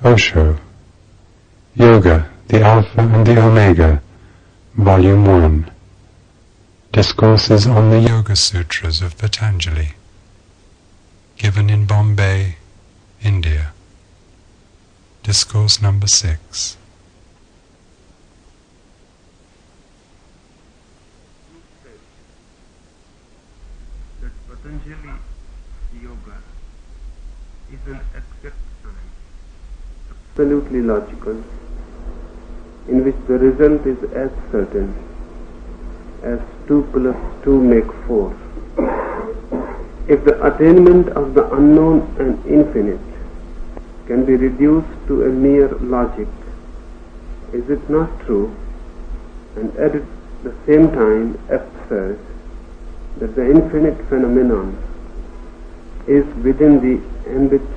Osho, Yoga, the Alpha and the Omega, Volume 1. Discourses on the Yoga Sutras of Patanjali, given in Bombay, India. Discourse number 6. That Patanjali Yoga is an exact science, absolutely logical, in which the result is as certain as 2 plus 2 make 4. If the attainment of the unknown and infinite can be reduced to a mere logic, is it not true, and at the same time absurd, that the infinite phenomenon is within the ambit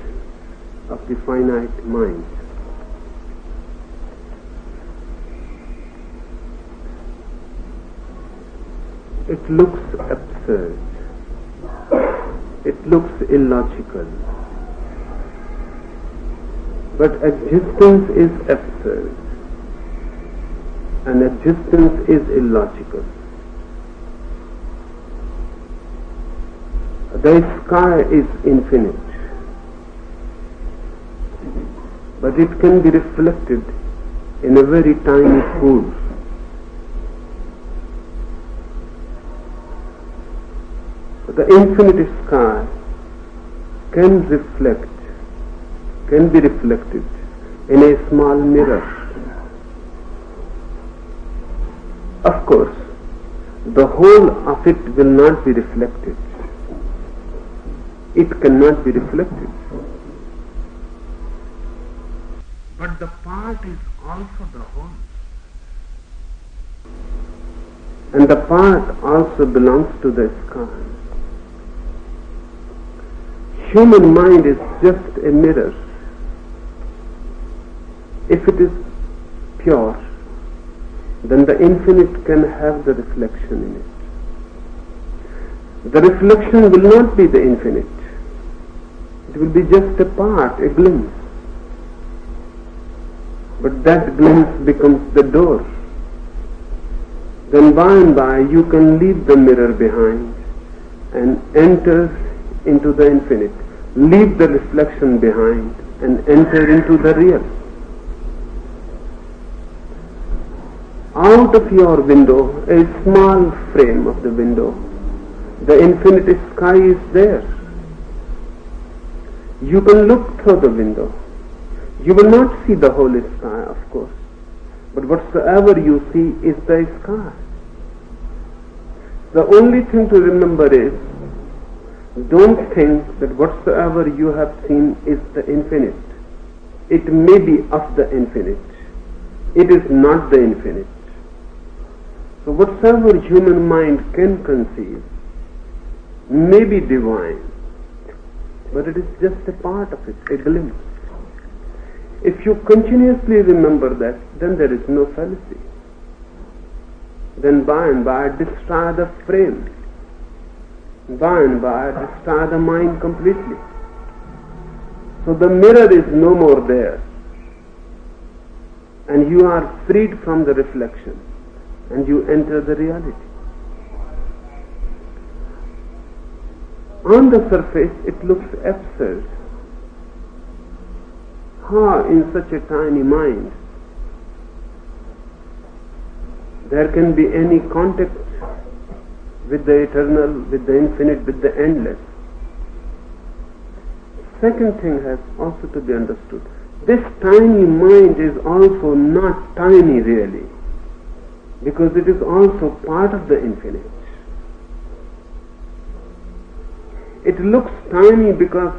of the finite mind? It looks absurd. It looks illogical. But existence is absurd, and existence is illogical. The sky is infinite, but it can be reflected in a very tiny pool. The infinite sky can be reflected in a small mirror. Of course, the whole of it will not be reflected. It cannot be reflected. But the part is also the whole. And the part also belongs to the sky. Human mind is just a mirror. If it is pure, then the infinite can have the reflection in it. The reflection will not be the infinite. It will be just a part, a glimpse. But that glimpse becomes the door. Then by and by you can leave the mirror behind and enter into the infinite. Leave the reflection behind and enter into the real. Out of your window, a small frame of the window, the infinite sky is there. You can look through the window. You will not see the whole sky, of course, but whatsoever you see is the sky. The only thing to remember is, don't think that whatsoever you have seen is the infinite. It may be of the infinite. It is not the infinite. So whatsoever human mind can conceive may be divine, but it is just a part of it, a glimpse. If you continuously remember that, then there is no fallacy. Then by and by destroy the frame. By and by destroy the mind completely. So the mirror is no more there, and you are freed from the reflection, and you enter the reality. On the surface it looks absurd. How in such a tiny mind there can be any contact with the eternal, with the infinite, with the endless? Second thing has also to be understood. This tiny mind is also not tiny really, because it is also part of the infinite. It looks tiny because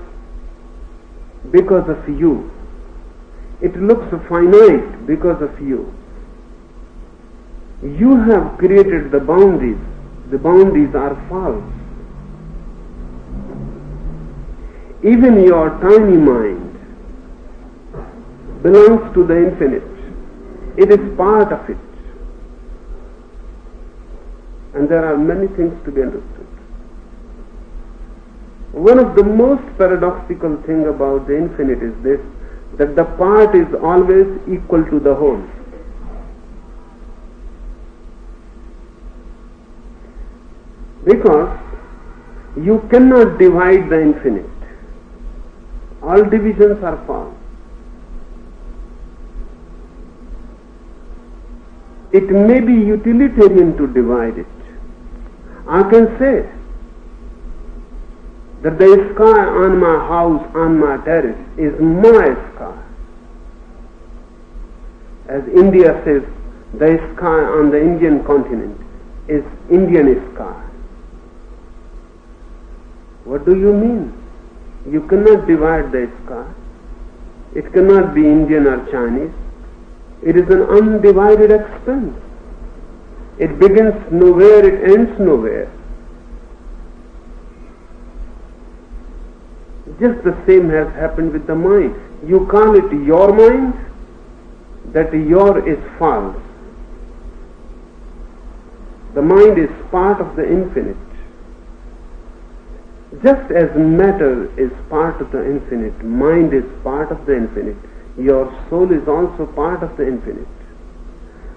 of you. It looks finite because of you. You have created the boundaries. The boundaries are false. Even your tiny mind belongs to the infinite. It is part of it. And there are many things to be understood. One of the most paradoxical thing about the infinite is this, that the part is always equal to the whole. Because you cannot divide the infinite. All divisions are false. It may be utilitarian to divide it. I can say that the sky on my house, on my terrace, is my sky. As India says, the sky on the Indian continent is Indian sky. What do you mean? You cannot divide the sky. It cannot be Indian or Chinese. It is an undivided expanse. It begins nowhere, it ends nowhere. Just the same has happened with the mind. You call it your mind, that your is false. The mind is part of the infinite. Just as matter is part of the infinite, mind is part of the infinite, your soul is also part of the infinite.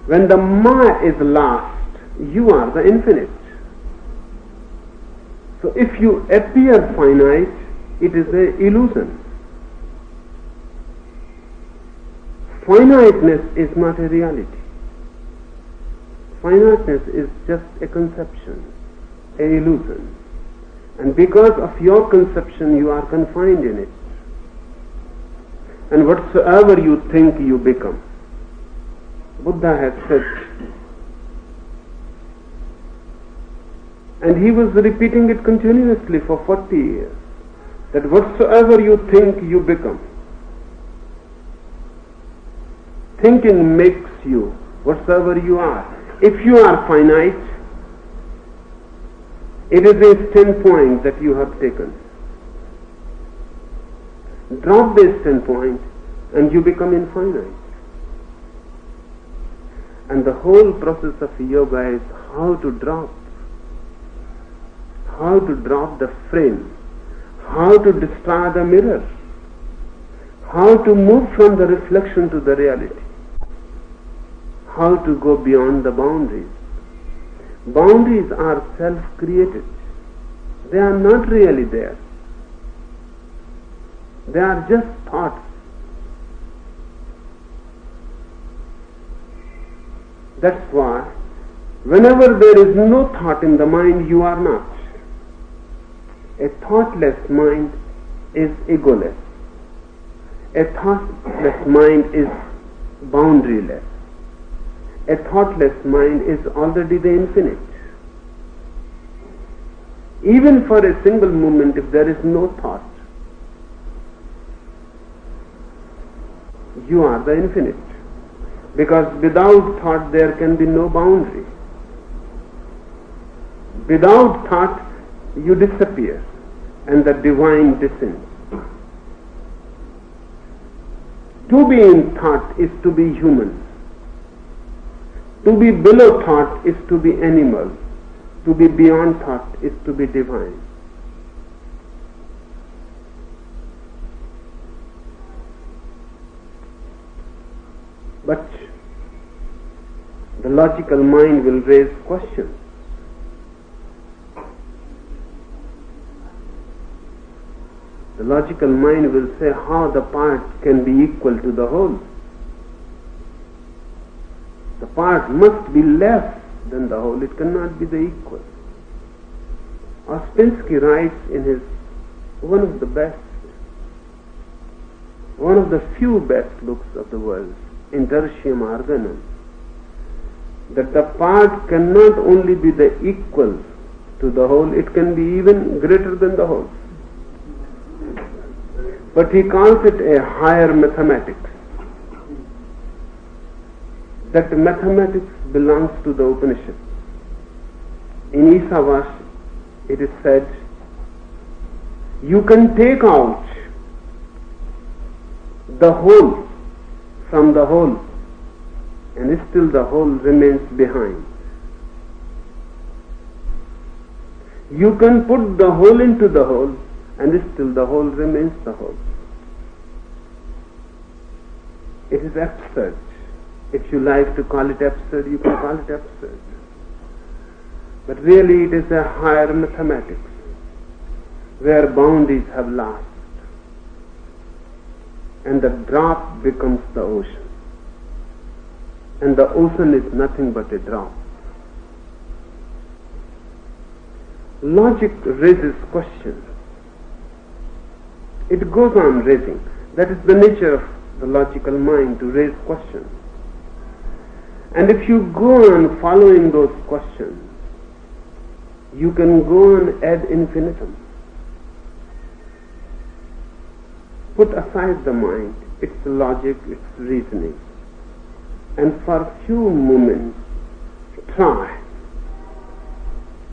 When the Maya is lost, you are the infinite. So if you appear finite, it is an illusion. Finiteness is not a reality. Finiteness is just a conception, an illusion. And because of your conception, you are confined in it. And whatsoever you think, you become. Buddha has said, and he was repeating it continuously for 40 years, that whatsoever you think, you become. Thinking makes you whatsoever you are. If you are finite, it is a standpoint that you have taken. Drop this standpoint and you become infinite. And the whole process of yoga is how to drop the frame, how to destroy the mirror, how to move from the reflection to the reality, how to go beyond the boundaries. Boundaries are self-created. They are not really there. They are just thoughts. That's why whenever there is no thought in the mind, you are not. A thoughtless mind is egoless. A thoughtless mind is boundaryless. A thoughtless mind is already the infinite. Even for a single moment, if there is no thought, you are the infinite. Because without thought there can be no boundary. Without thought you disappear and the divine descends. To be in thought is to be human. To be below thought is to be animal. To be beyond thought is to be divine. But the logical mind will raise questions. The logical mind will say how the part can be equal to the whole. The part must be less than the whole. It cannot be the equal. Ouspensky writes in his one of the few best books of the world, In Tertium Organum, that the part cannot only be the equal to the whole, it can be even greater than the whole. But he calls it a higher mathematics. That mathematics belongs to the Upanishad. In Isavash it is said, you can take out the whole from the whole and still the whole remains behind. You can put the whole into the whole and still the whole remains the whole. It is absurd. If you like to call it absurd, you can call it absurd. But really it is a higher mathematics, where boundaries have lost, and the drop becomes the ocean. And the ocean is nothing but a drop. Logic raises questions. It goes on raising. That is the nature of the logical mind, to raise questions. And if you go on following those questions, you can go on ad infinitum. Put aside the mind, its logic, its reasoning, and for a few moments try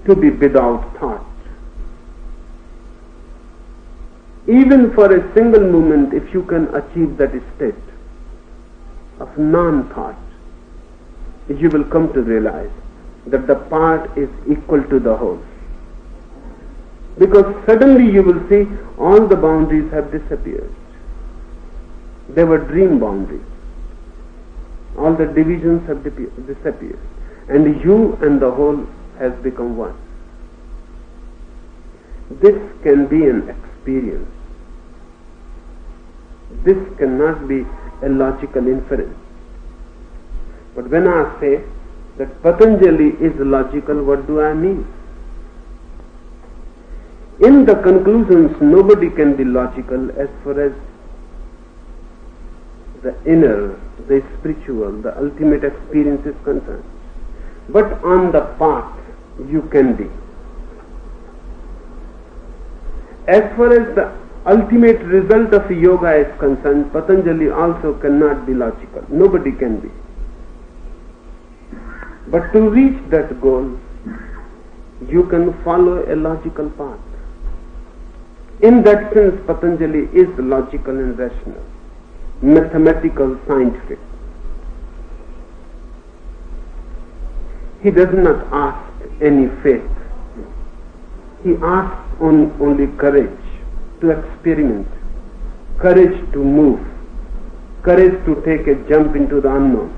to be without thought. Even for a single moment, if you can achieve that state of non-thought, you will come to realize that the part is equal to the whole. Because suddenly you will see all the boundaries have disappeared. They were dream boundaries. All the divisions have disappeared. And you and the whole has become one. This can be an experience. This cannot be a logical inference. But when I say that Patanjali is logical, what do I mean? In the conclusions, nobody can be logical as far as the inner, the spiritual, the ultimate experience is concerned. But on the path, you can be. As far as the ultimate result of yoga is concerned, Patanjali also cannot be logical. Nobody can be. But to reach that goal, you can follow a logical path. In that sense, Patanjali is logical and rational, mathematical, scientific. He does not ask any faith. He asks only courage to experiment, courage to move, courage to take a jump into the unknown.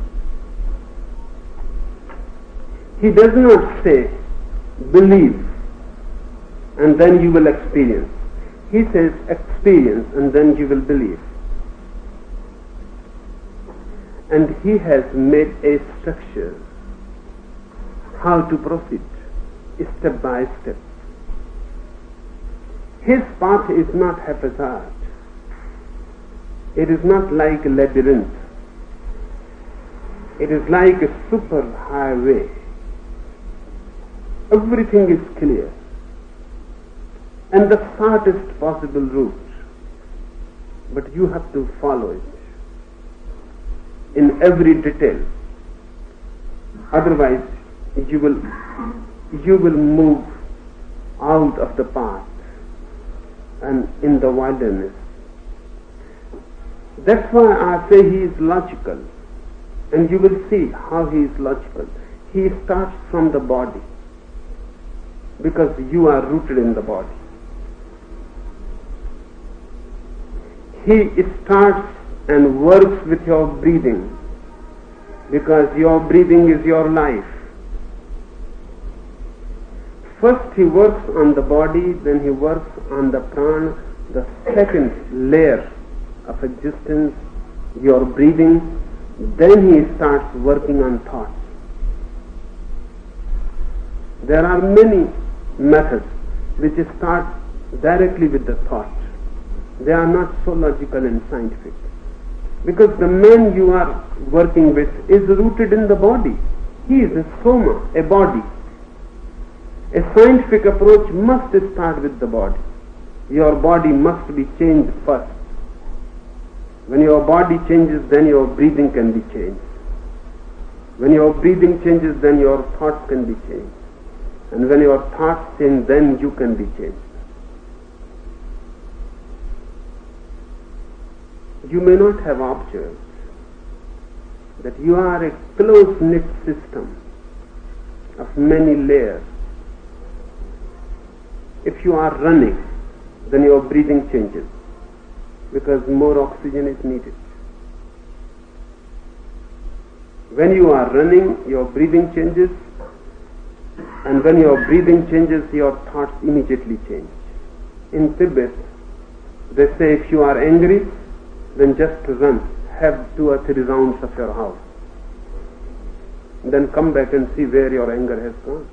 He does not say, believe and then you will experience. He says, experience and then you will believe. And he has made a structure how to proceed, step by step. His path is not haphazard. It is not like a labyrinth. It is like a super highway. Everything is clear. And the shortest possible route. But you have to follow it in every detail. Otherwise, you will move out of the path and in the wilderness. That's why I say he is logical. And you will see how he is logical. He starts from the body, because you are rooted in the body. He starts and works with your breathing, because your breathing is your life. First he works on the body, then he works on the prana, the second layer of existence, your breathing. Then he starts working on thoughts. There are many methods which start directly with the thought. They are not so logical and scientific. Because the man you are working with is rooted in the body. He is a soma, a body. A scientific approach must start with the body. Your body must be changed first. When your body changes, then your breathing can be changed. When your breathing changes, then your thoughts can be changed. And when your thoughts change, then you can be changed. You may not have observed that you are a close-knit system of many layers. If you are running, then your breathing changes, because more oxygen is needed. When you are running, your breathing changes, and when your breathing changes, your thoughts immediately change. In Tibet, they say if you are angry, then just run, have 2 or 3 rounds of your house. Then come back and see where your anger has gone.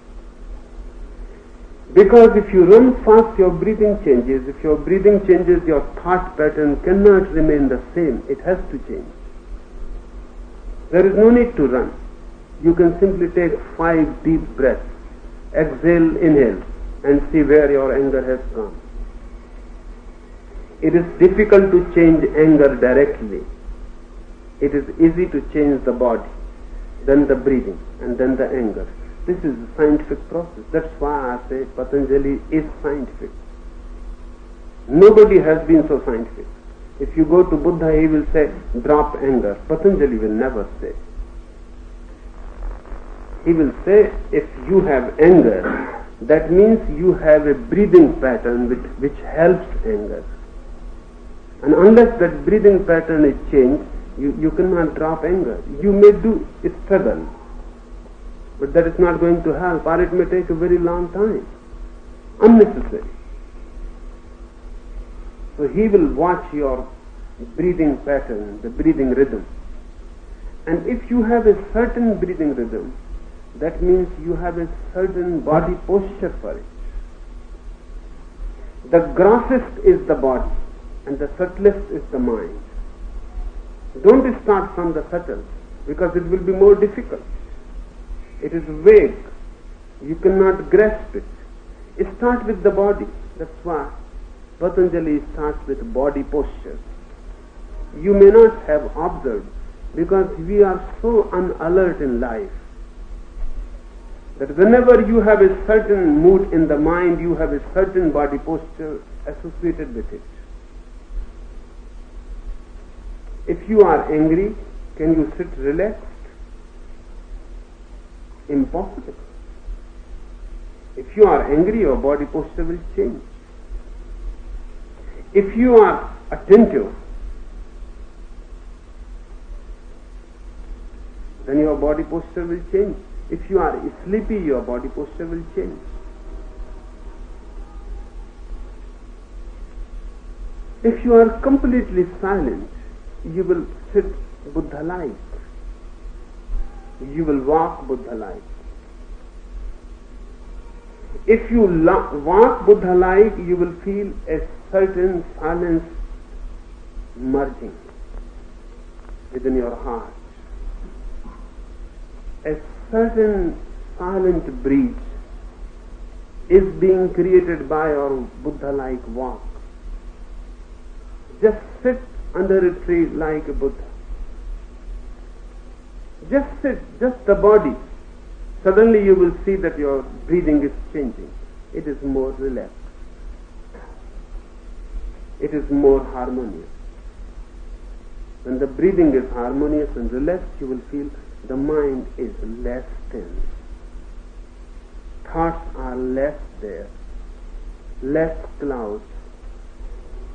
Because if you run fast, your breathing changes. If your breathing changes, your thought pattern cannot remain the same. It has to change. There is no need to run. You can simply take 5 deep breaths, exhale, inhale, and see where your anger has gone. It is difficult to change anger directly. It is easy to change the body, then the breathing, and then the anger. This is a scientific process. That's why I say Patanjali is scientific. Nobody has been so scientific. If you go to Buddha, he will say, drop anger. Patanjali will never say. He will say, if you have anger, that means you have a breathing pattern which helps anger. And unless that breathing pattern is changed, you cannot drop anger. You may do a struggle, but that is not going to help, or it may take a very long time. Unnecessary. So he will watch your breathing pattern, the breathing rhythm. And if you have a certain breathing rhythm, that means you have a certain body posture for it. The grossest is the body, and the subtlest is the mind. Don't start from the subtle, because it will be more difficult. It is vague. You cannot grasp it. Start with the body. That's why Patanjali starts with body posture. You may not have observed, because we are so unalert in life, that whenever you have a certain mood in the mind, you have a certain body posture associated with it. If you are angry, can you sit relaxed? Impossible. If you are angry, your body posture will change. If you are attentive, then your body posture will change. If you are sleepy, your body posture will change. If you are completely silent, you will sit Buddha-like. You will walk Buddha-like. If you walk Buddha-like, you will feel a certain silence merging within your heart. A certain silent breeze is being created by your Buddha-like walk. Just sit under a tree like a Buddha. Just sit, just the body. Suddenly you will see that your breathing is changing. It is more relaxed. It is more harmonious. When the breathing is harmonious and relaxed, you will feel the mind is less tense. Thoughts are less there. Less clouds.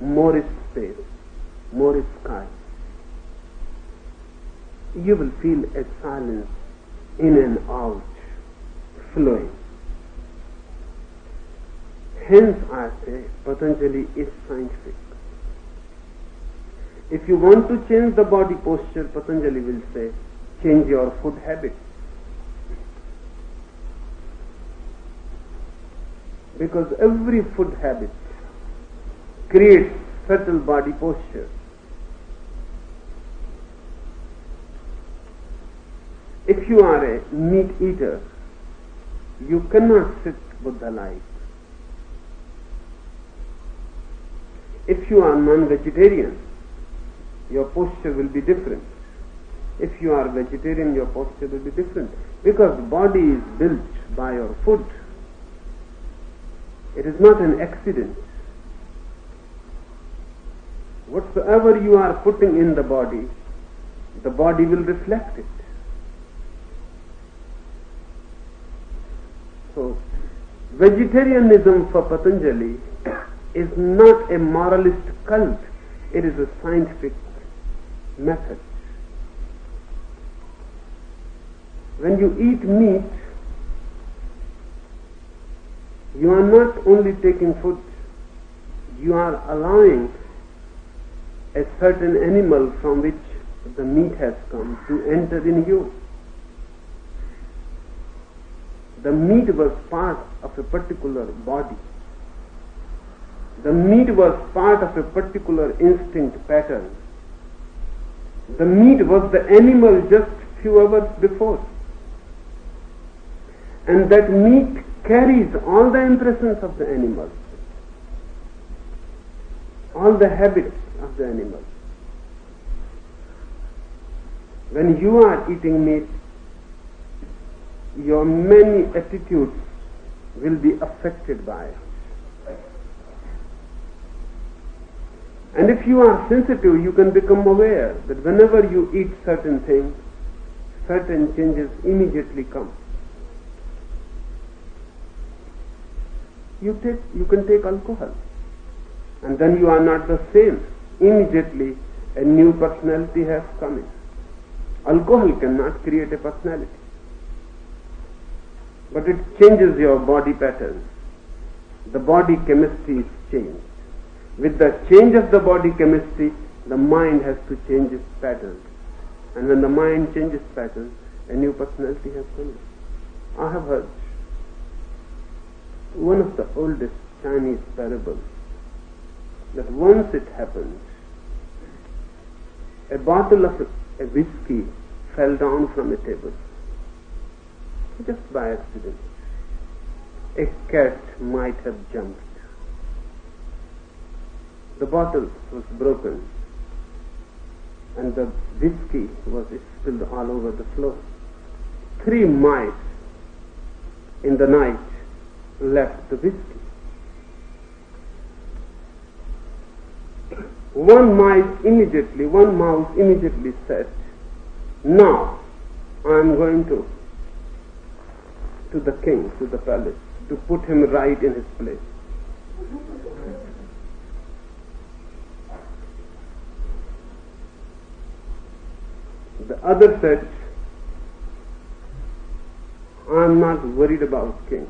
More space. More sky. You will feel a silence in and out, flowing. Hence I say Patanjali is scientific. If you want to change the body posture, Patanjali will say, change your food habits. Because every food habit creates subtle body posture. If you are a meat eater, you cannot sit Buddha-like. If you are non-vegetarian, your posture will be different. If you are vegetarian, your posture will be different. Because body is built by your food. It is not an accident. Whatsoever you are putting in the body will reflect it. So, vegetarianism for Patanjali is not a moralist cult, it is a scientific method. When you eat meat, you are not only taking food, you are allowing a certain animal from which the meat has come to enter in you. The meat was part of a particular body. The meat was part of a particular instinct pattern. The meat was the animal just few hours before. And that meat carries all the impressions of the animal, all the habits of the animal. When you are eating meat, your many attitudes will be affected by it. And if you are sensitive, you can become aware that whenever you eat certain things, certain changes immediately come. You can take alcohol, and then you are not the same. Immediately a new personality has come in. Alcohol cannot create a personality, but it changes your body pattern. The body chemistry is changed. With the change of the body chemistry, the mind has to change its pattern. And when the mind changes pattern, a new personality has come in. I have heard one of the oldest Chinese parables, that once it happened, a bottle of a whiskey fell down from a table, just by accident. A cat might have jumped. The bottle was broken, and the whiskey was spilled all over the floor. 3 mice in the night left the whiskey. One mouse immediately said, "Now I am going to the king, to the palace, to put him right in his place." The other said, "I am not worried about king.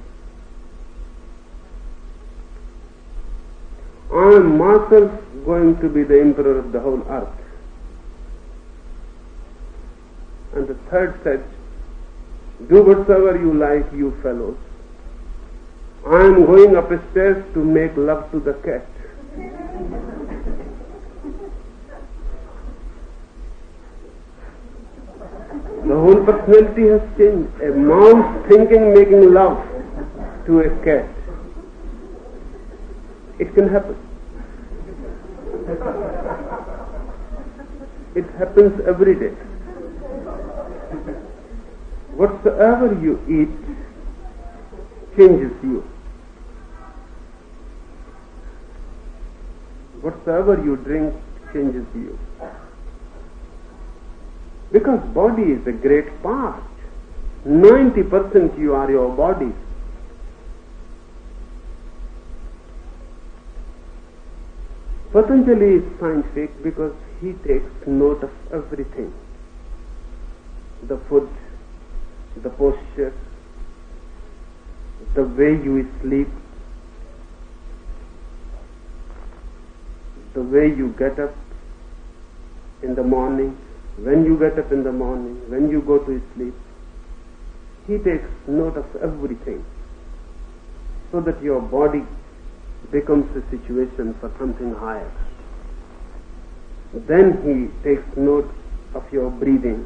I am myself going to be the emperor of the whole earth." And the third said, "Do whatsoever you like, you fellows. I am going upstairs to make love to the cat." The whole personality has changed. A mouse thinking making love to a cat. It can happen. It happens every day. Whatsoever you eat changes you. Whatsoever you drink changes you. Because body is a great part. 90% you are your body. Patanjali is scientific because he takes note of everything. The food, the posture, the way you sleep, the way you get up in the morning, when you get up in the morning, when you go to sleep. He takes note of everything so that your body becomes a situation for something higher. Then he takes note of your breathing.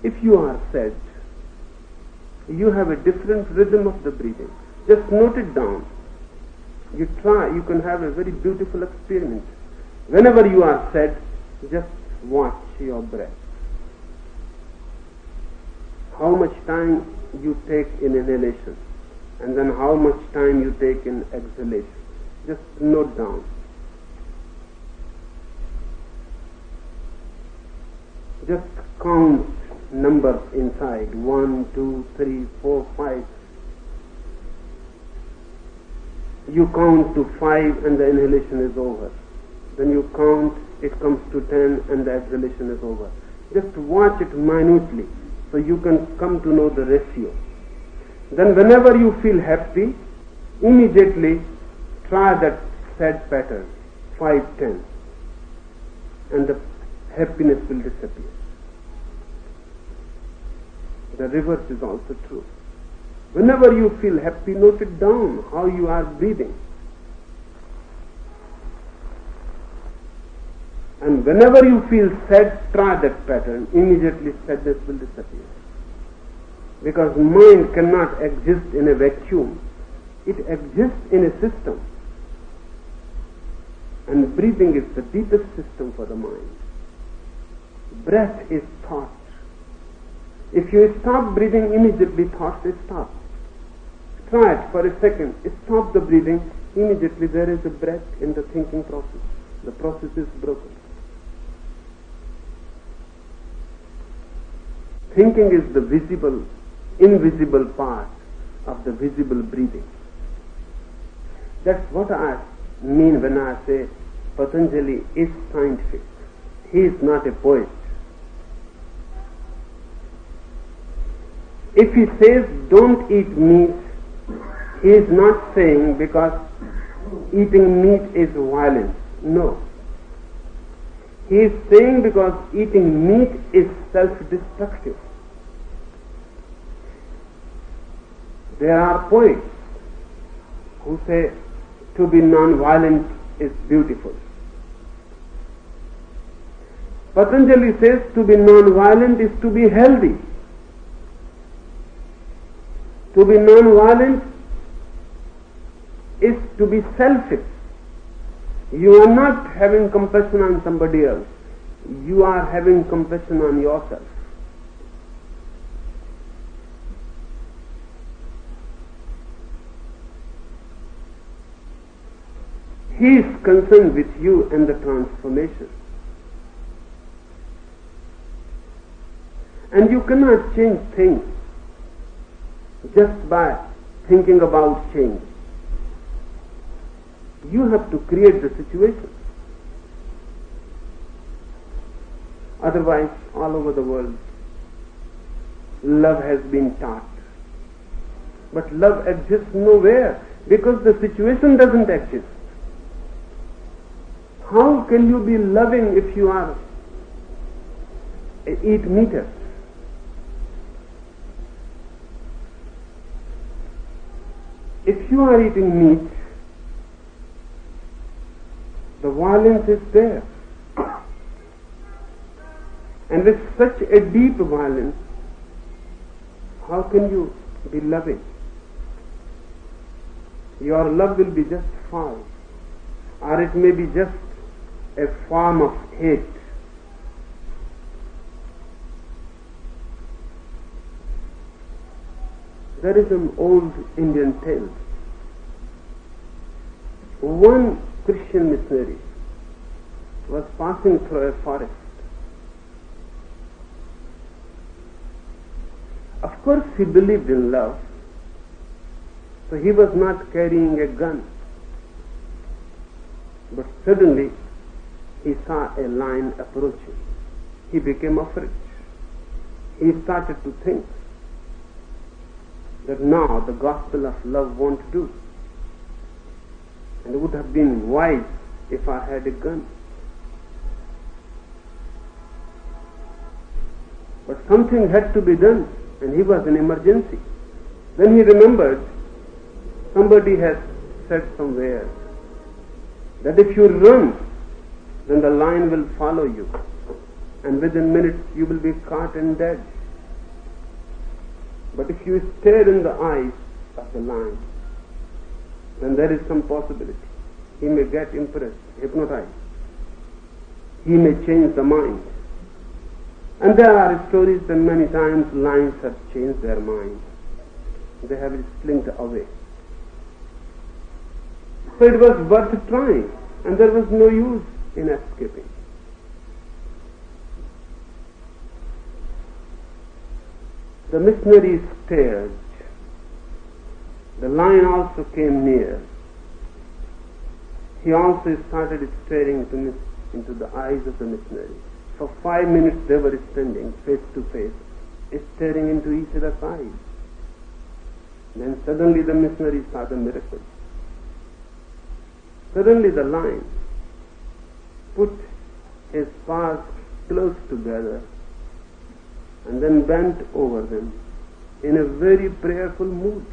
If you are sad, you have a different rhythm of the breathing. Just note it down. You can have a very beautiful experiment. Whenever you are sad, just watch your breath. How much time you take in inhalation, and then how much time you take in exhalation. Just note down. Just count numbers inside. 1, 2, 3, 4, 5. You count to 5 and the inhalation is over. Then you count it comes to 10 and the exhalation is over. Just watch it minutely so you can come to know the ratio. Then whenever you feel happy, immediately try that sad pattern, 5-10, and the happiness will disappear. The reverse is also true. Whenever you feel happy, note it down, how you are breathing. And whenever you feel sad, try that pattern. Immediately sadness will disappear. Because mind cannot exist in a vacuum. It exists in a system. And breathing is the deepest system for the mind. Breath is thought. If you stop breathing, immediately thoughts stop. Try it for a second. Stop the breathing. Immediately there is a breath in the thinking process. The process is broken. Thinking is the visible, invisible part of the visible breathing. That's what I mean when I say Patanjali is scientific. He is not a poet. If he says don't eat meat, he is not saying because eating meat is violence. No. He is saying because eating meat is self-destructive. There are poets who say to be non-violent is beautiful. Patanjali says to be non-violent is to be healthy. To be non-violent is to be selfish. You are not having compassion on somebody else. You are having compassion on yourself. He is concerned with you and the transformation. And you cannot change things just by thinking about change. You have to create the situation. Otherwise, all over the world, love has been taught. But love exists nowhere because the situation doesn't exist. How can you be loving if you are a eat meater? If you are eating meat, the violence is there. And with such a deep violence, how can you be loving? Your love will be just foul, or it may be just a form of hate. There is an old Indian tale. One Christian missionary was passing through a forest. Of course he believed in love, so he was not carrying a gun. But suddenly he saw a lion approaching. He became afraid. He started to think that now the gospel of love won't do. And it would have been wise if I had a gun. But something had to be done, and he was in emergency. Then he remembered somebody has said somewhere that if you run, then the lion will follow you, and within minutes you will be caught and dead. But if you stare in the eyes of the lion, then there is some possibility. He may get impressed, hypnotized. He may change the mind. And there are stories that many times lions have changed their mind. They have slinked away. So it was worth trying, and there was no use in escaping. The missionary stared. The lion also came near. He also started staring into the eyes of the missionary. For 5 minutes they were standing face to face, staring into each other's eyes. Then suddenly the missionary saw the miracle. Suddenly the lion put his paws close together and then bent over them in a very prayerful mood,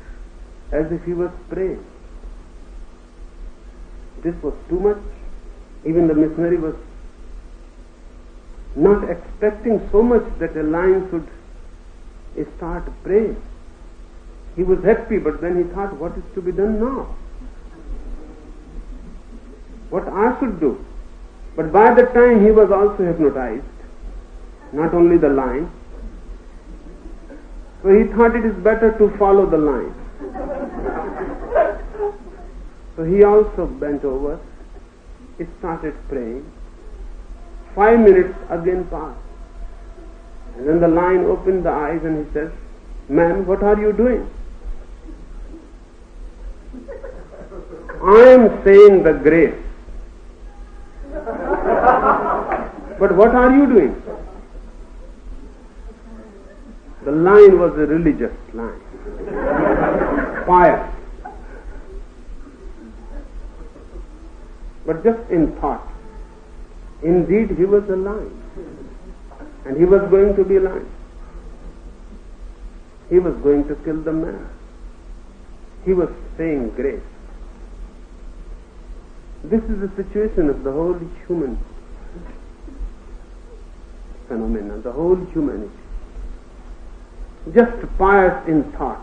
as if he was praying. This was too much. Even the missionary was not expecting so much that a lion should start praying. He was happy, but then he thought, what is to be done now? What I should do? But by that time he was also hypnotized, not only the lion. So he thought it is better to follow the lion. So he also bent over, started praying. 5 minutes again passed. And then the lion opened the eyes and he says, "Man, what are you doing?" "I am saying the grace." "But what are you doing?" The lion was a religious lion, pious, but just in thought. Indeed, he was a lion, and he was going to be a lion. He was going to kill the man. He was saying grace. This is the situation of the whole human phenomena, the whole humanity. Just pious in thought.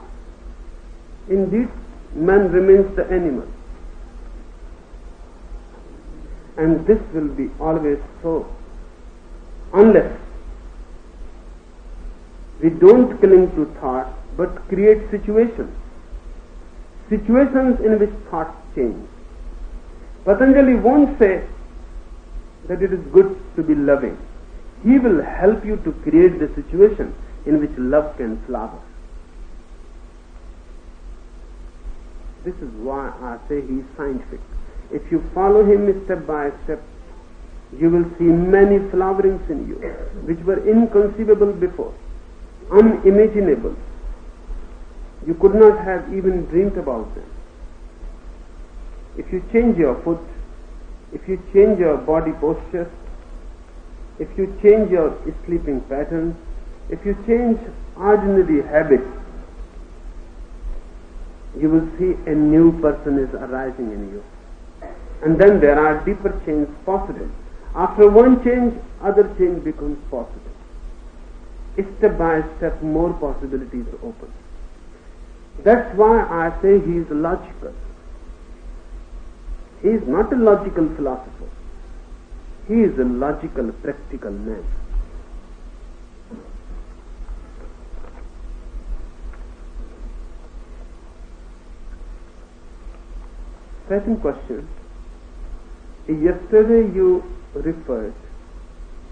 Indeed, man remains the animal. And this will be always so, unless we don't cling to thought, but create situations in which thoughts change. Patanjali won't say that it is good to be loving. He will help you to create the situation in which love can flower. This is why I say he is scientific. If you follow him step by step, you will see many flowerings in you which were inconceivable before, unimaginable. You could not have even dreamed about them. If you change your foot, if you change your body posture, if you change your sleeping patterns, if you change ordinary habits, you will see a new person is arising in you. And then there are deeper changes possible. After one change, other change becomes possible. Step by step, more possibilities open. That's why I say he is logical. He is not a logical philosopher. He is a logical, practical man. Second question. Yesterday you referred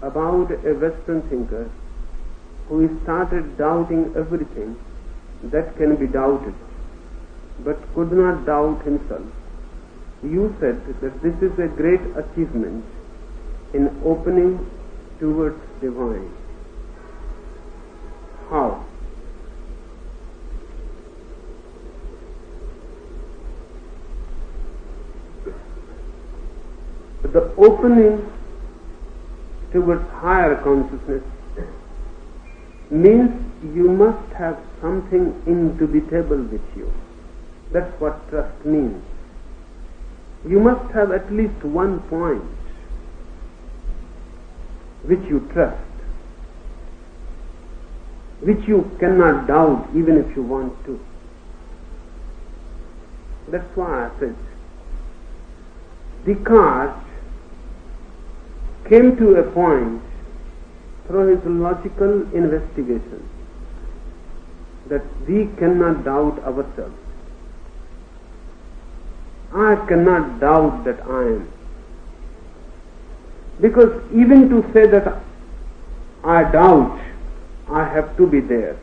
about a Western thinker who started doubting everything that can be doubted, but could not doubt himself. You said that this is a great achievement in opening towards divine. How? The opening towards higher consciousness means you must have something indubitable with you. That's what trust means. You must have at least one point which you trust, which you cannot doubt even if you want to. That's why I said Descartes came to a point through his logical investigation that we cannot doubt ourselves. I cannot doubt that I am. Because even to say that I doubt, I have to be there.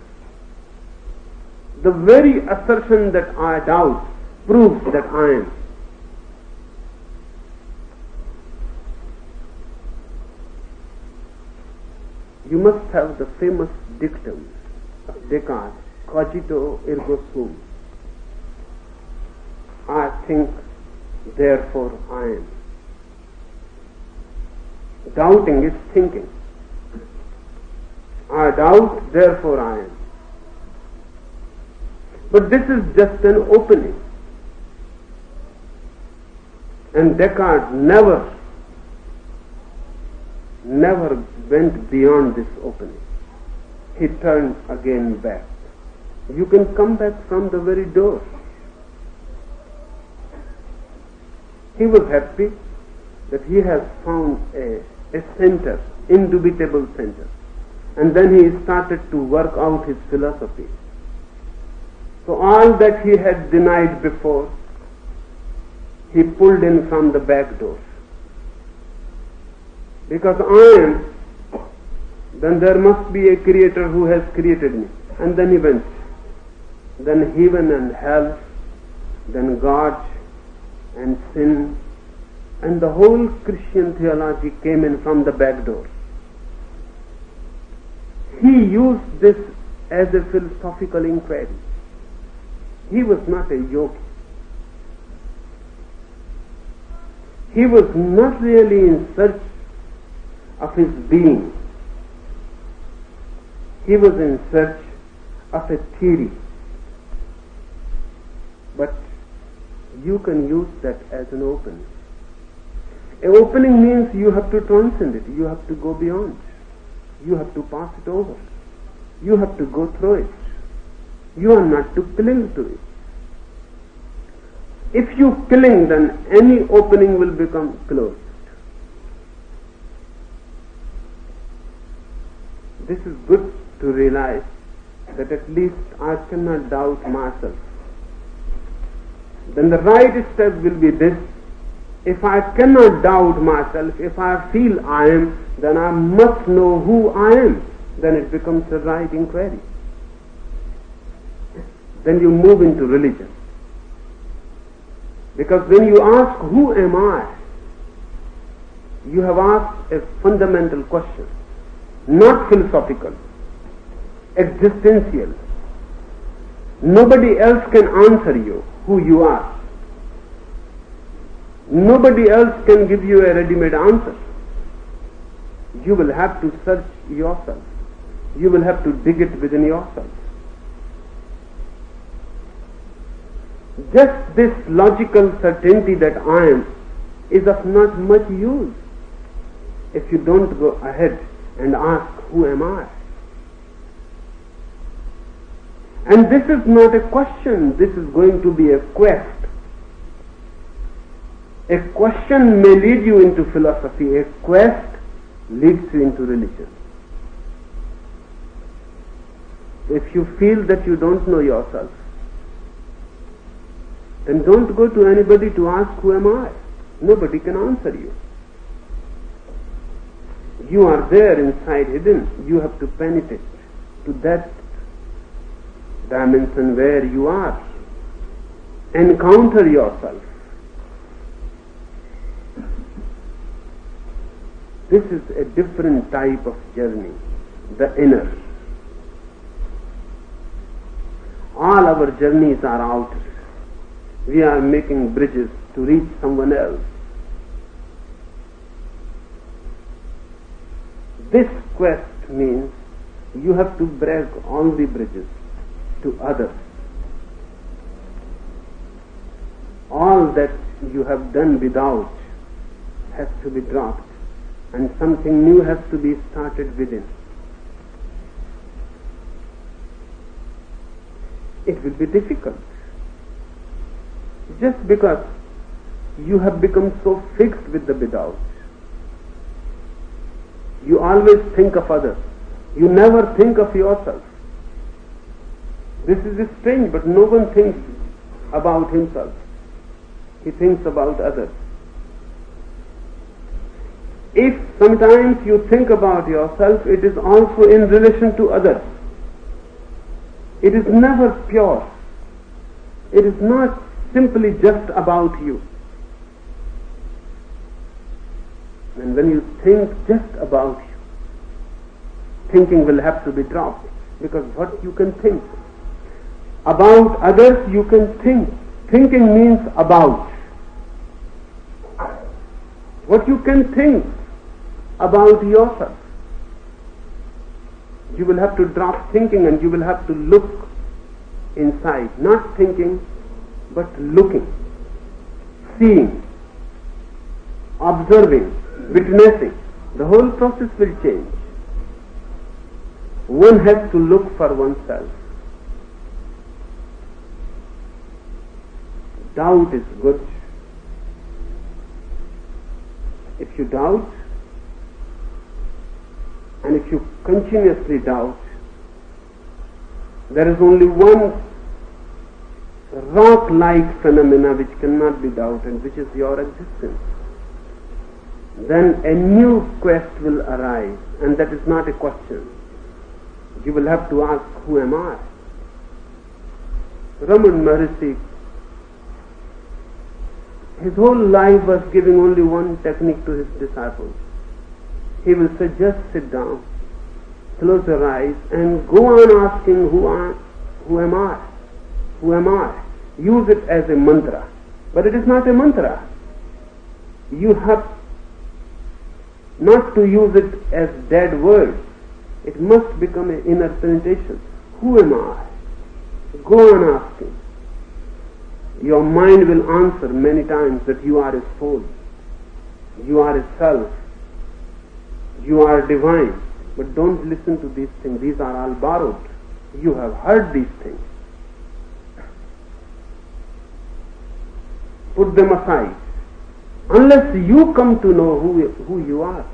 The very assertion that I doubt proves that I am. You must have the famous dictum of Descartes, cogito ergo sum. I think, therefore I am. Doubting is thinking. I doubt, therefore I am. But this is just an opening. And Descartes never went beyond this opening. He turned again back. You can come back from the very door. He was happy that he has found a center, indubitable center. And then he started to work out his philosophy. So all that he had denied before, he pulled in from the back door. Because I am, then there must be a creator who has created me. And then he went. Then heaven and hell, then God and sin, and the whole Christian theology came in from the back door. He used this as a philosophical inquiry. He was not a yogi. He was not really in search of his being. He was in search of a theory. But you can use that as an opening. An opening means you have to transcend it. You have to go beyond. You have to pass it over. You have to go through it. You are not to cling to it. If you cling, then any opening will become closed. This is good to realize that at least I cannot doubt myself. Then the right step will be this: if I cannot doubt myself, if I feel I am, then I must know who I am. Then it becomes a right inquiry. Then you move into religion. Because when you ask, who am I? You have asked a fundamental question, not philosophical, existential. Nobody else can answer you who you are. Nobody else can give you a ready-made answer. You will have to search yourself. You will have to dig it within yourself. Just this logical certainty that I am is of not much use if you don't go ahead and ask, who am I? And this is not a question, this is going to be a quest. A question may lead you into philosophy, a quest leads you into religion. If you feel that you don't know yourself, then don't go to anybody to ask, who am I? Nobody can answer you. You are there inside hidden. You have to penetrate to that dimension where you are. Encounter yourself. This is a different type of journey, the inner. All our journeys are outer. We are making bridges to reach someone else. This quest means you have to break all the bridges to others. All that you have done without has to be dropped, and something new has to be started within. It will be difficult. Just because you have become so fixed with the without. You always think of others. You never think of yourself. This is strange, but no one thinks about himself. He thinks about others. If sometimes you think about yourself, it is also in relation to others. It is never pure. It is not simply just about you. And when you think just about you, thinking will have to be dropped, because what you can think. About others you can think. Thinking means about. What you can think about yourself. You will have to drop thinking and you will have to look inside. Not thinking, but looking, seeing, observing, witnessing. The whole process will change. One has to look for oneself. Doubt is good. If you doubt, and if you continuously doubt, there is only one rock-like phenomena which cannot be doubted, which is your existence. Then a new quest will arise, and that is not a question. You will have to ask, who am I? Raman Maharishi, his whole life was giving only one technique to his disciples. He will say, just sit down, close your eyes, and go on asking, who am I? Who am I? Use it as a mantra. But it is not a mantra. You have not to use it as dead words. It must become an inner penetration. Who am I? Go on asking. Your mind will answer many times that you are a soul, you are a self, you are divine. But don't listen to these things. These are all borrowed. You have heard these things. Put them aside. Unless you come to know who you are.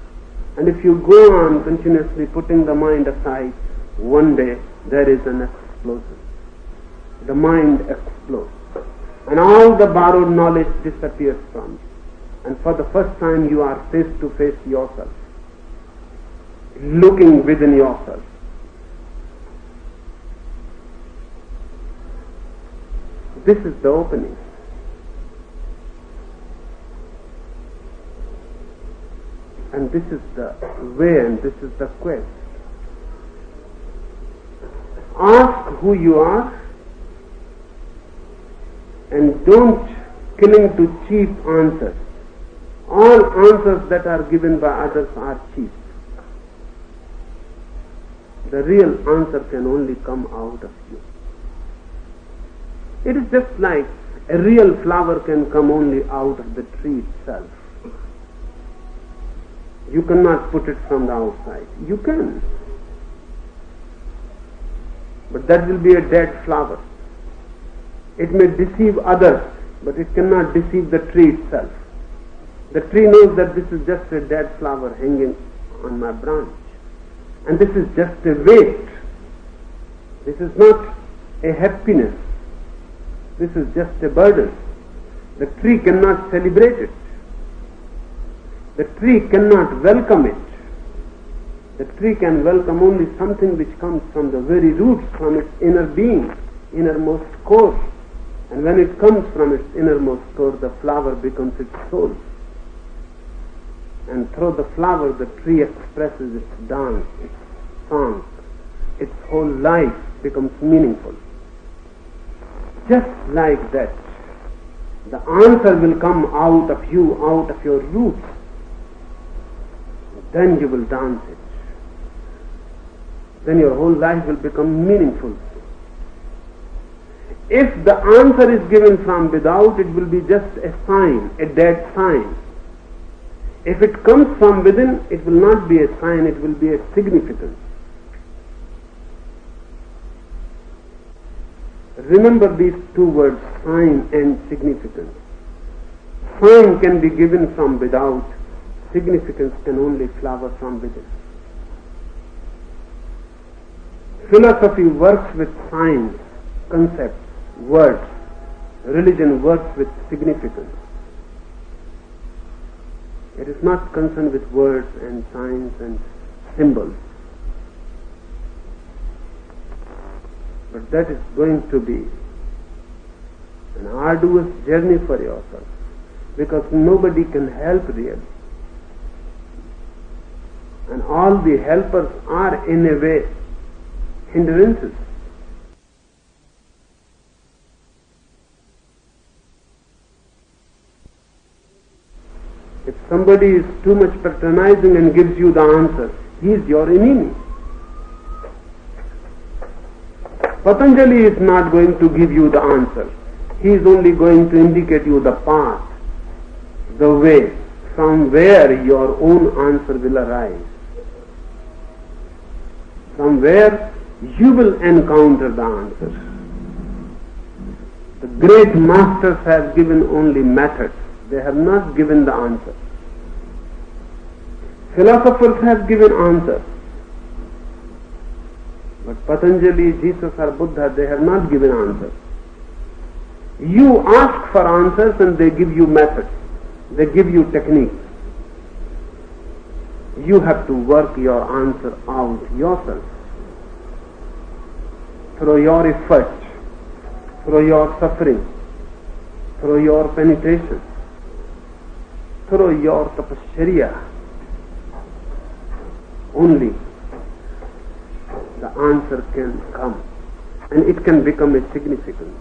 And if you go on continuously putting the mind aside, one day there is an explosion. The mind explodes. And all the borrowed knowledge disappears from you. And for the first time you are face to face yourself, looking within yourself. This is the opening. And this is the way, and this is the quest. Ask who you are, and don't cling to cheap answers. All answers that are given by others are cheap. The real answer can only come out of you. It is just like a real flower can come only out of the tree itself. You cannot put it from the outside. You can. But that will be a dead flower. It may deceive others, but it cannot deceive the tree itself. The tree knows that this is just a dead flower hanging on my branch. And this is just a weight. This is not a happiness. This is just a burden. The tree cannot celebrate it. The tree cannot welcome it. The tree can welcome only something which comes from the very roots, from its inner being, innermost core. And when it comes from its innermost core, the flower becomes its soul. And through the flower, the tree expresses its dance, its song. Its whole life becomes meaningful. Just like that, the answer will come out of you, out of your roots. Then you will dance it. Then your whole life will become meaningful. If the answer is given from without, it will be just a sign, a dead sign. If it comes from within, it will not be a sign, it will be a significance. Remember these two words, sign and significance. Sign can be given from without, significance can only flower from within. Philosophy works with signs, concepts, words. Religion works with significance. It is not concerned with words and signs and symbols. But that is going to be an arduous journey for yourself, because nobody can help really. And all the helpers are in a way hindrances. If somebody is too much patronizing and gives you the answer, he is your enemy. Patanjali is not going to give you the answer. He is only going to indicate you the path, the way from where your own answer will arise. From where you will encounter the answer. The great masters have given only methods. They have not given the answer. Philosophers have given answers. But Patanjali, Jesus or Buddha, they have not given answers. You ask for answers and they give you methods. They give you techniques. You have to work your answer out yourself. Through your effort, through your suffering, through your penetration, through your tapasya. Only the answer can come, and it can become a significant.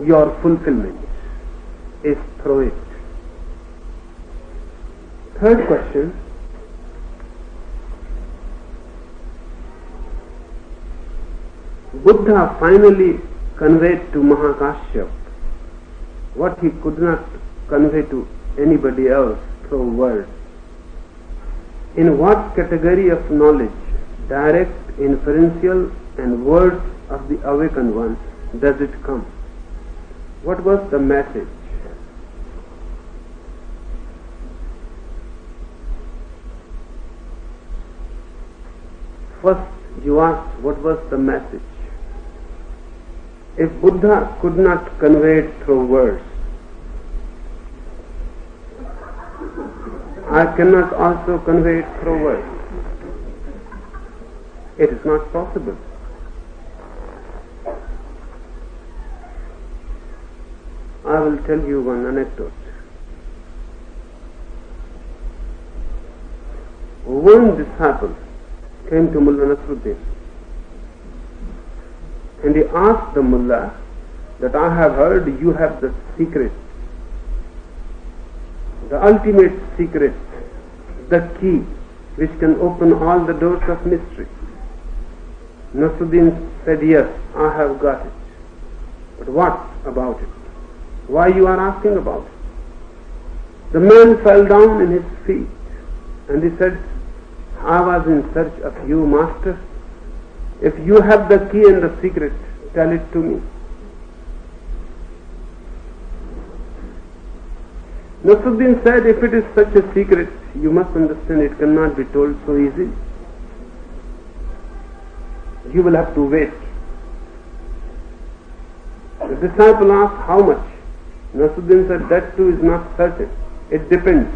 Your fulfillment is through it. Third question. Buddha finally conveyed to Mahakashyap what he could not convey to anybody else through words. In what category of knowledge, direct, inferential, and words of the awakened one, does it come? What was the message? First, you asked what was the message. If Buddha could not convey it through words, I cannot also convey it through words. It is not possible. I will tell you one anecdote. One disciple came to Mullah Nasruddin and he asked the Mullah that I have heard you have the secret, the ultimate secret, the key which can open all the doors of mystery. Nasruddin said, yes, I have got it. But what about it? Why you are asking about it? The man fell down in his feet and he said, I was in search of you, Master. If you have the key and the secret, tell it to me. Nasruddin said, if it is such a secret, you must understand it cannot be told so easily. You will have to wait. The disciple asked, how much? Nasruddin said, that too is not certain. It depends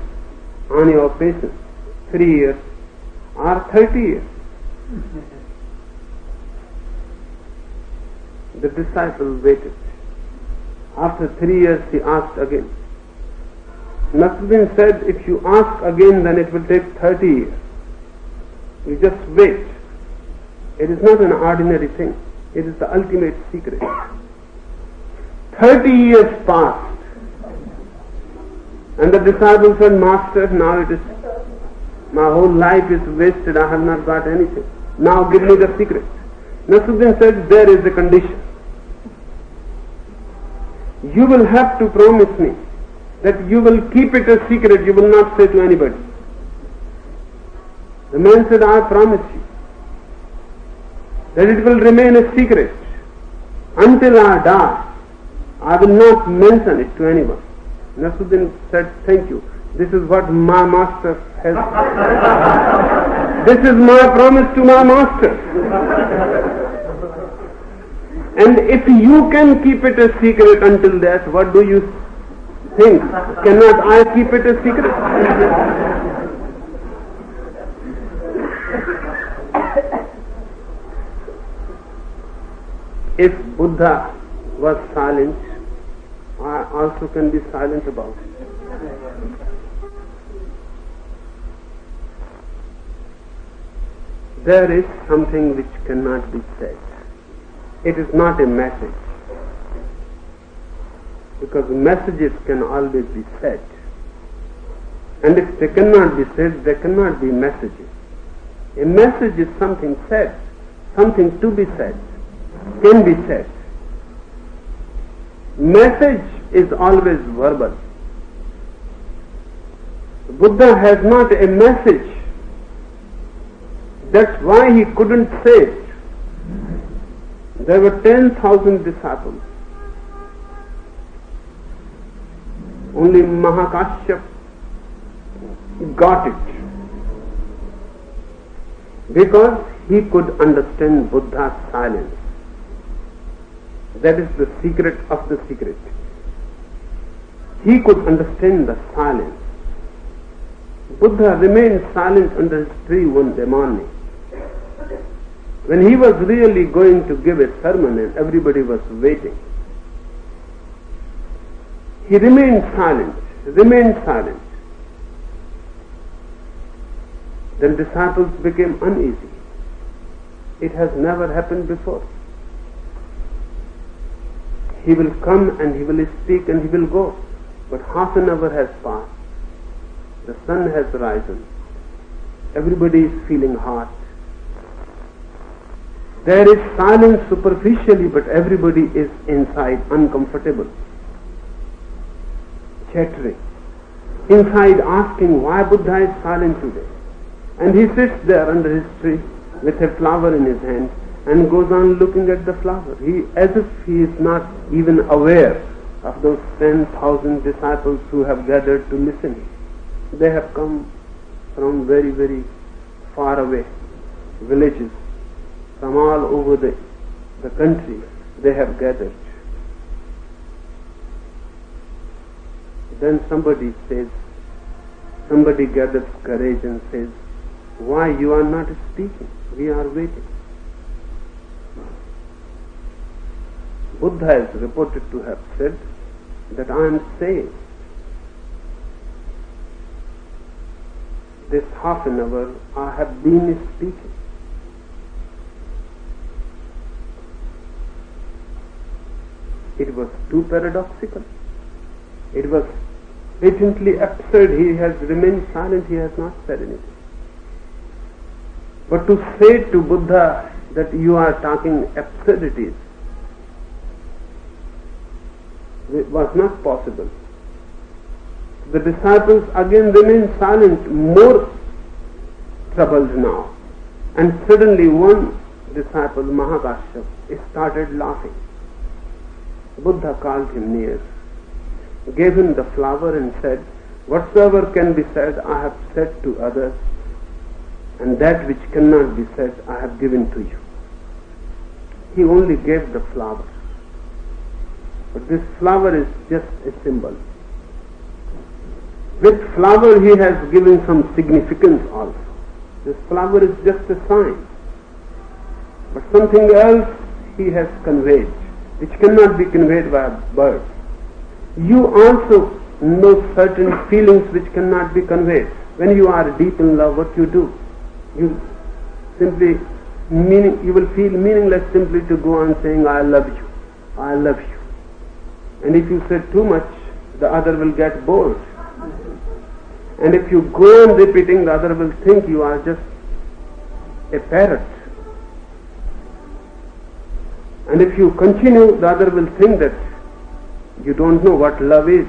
on your patience. 3 years or 30 years. The disciple waited. After 3 years he asked again. Nasruddin said, if you ask again, then it will take 30 years. You just wait. It is not an ordinary thing. It is the ultimate secret. 30 years passed. And the disciple said, Master, now it is, my whole life is wasted. I have not got anything. Now give me the secret. Nasruddin said, there is a condition. You will have to promise me that you will keep it a secret, you will not say to anybody. The man said, I promise you that it will remain a secret until I die. I will not mention it to anyone. Nasruddin said, thank you. This is what my master has. This is my promise to my master. And if you can keep it a secret until death, what do you think? Cannot I keep it a secret? If Buddha was silent, I also can be silent about it. there is something which cannot be said. It is not a message, because messages can always be said. And if they cannot be said, they cannot be messages. A message is something said, something to be said, can be said. Message is always verbal. Buddha has not a message. That's why he couldn't say it. There were 10,000 disciples. Only Mahakashyap got it, because he could understand Buddha's silence. That is the secret of the secret. He could understand the silence. Buddha remained silent under his tree one day morning. When he was really going to give a sermon and everybody was waiting, he remained silent. Then disciples became uneasy. It has never happened before. He will come and he will speak and he will go. But half an hour has passed. The sun has risen. Everybody is feeling hot. There is silence superficially, but everybody is inside uncomfortable, chattering, inside asking why Buddha is silent today. And he sits there under his tree with a flower in his hand and goes on looking at the flower. As if he is not even aware of those 10,000 disciples who have gathered to listen. They have come from very, very far away villages, from all over the country. They have gathered. Then somebody gathers courage and says, why you are not speaking? We are waiting. Buddha is reported to have said that I am saying this half an hour I have been speaking. It was too paradoxical. It was patently absurd. He has remained silent. He has not said anything. But to say to Buddha that you are talking absurdities was not possible. The disciples again remained silent, more troubled now. And suddenly one disciple, Mahakashyap, started laughing. Buddha called him near, gave him the flower and said, whatsoever can be said I have said to others, and that which cannot be said I have given to you. He only gave the flower. But this flower is just a symbol. With flower he has given some significance also. This flower is just a sign. But something else he has conveyed, which cannot be conveyed by words. You also know certain feelings which cannot be conveyed. When you are deep in love, what you do? You will feel meaningless simply to go on saying, I love you, I love you. And if you say too much, the other will get bored. And if you go on repeating, the other will think you are just a parrot. And if you continue, the other will think that you don't know what love is.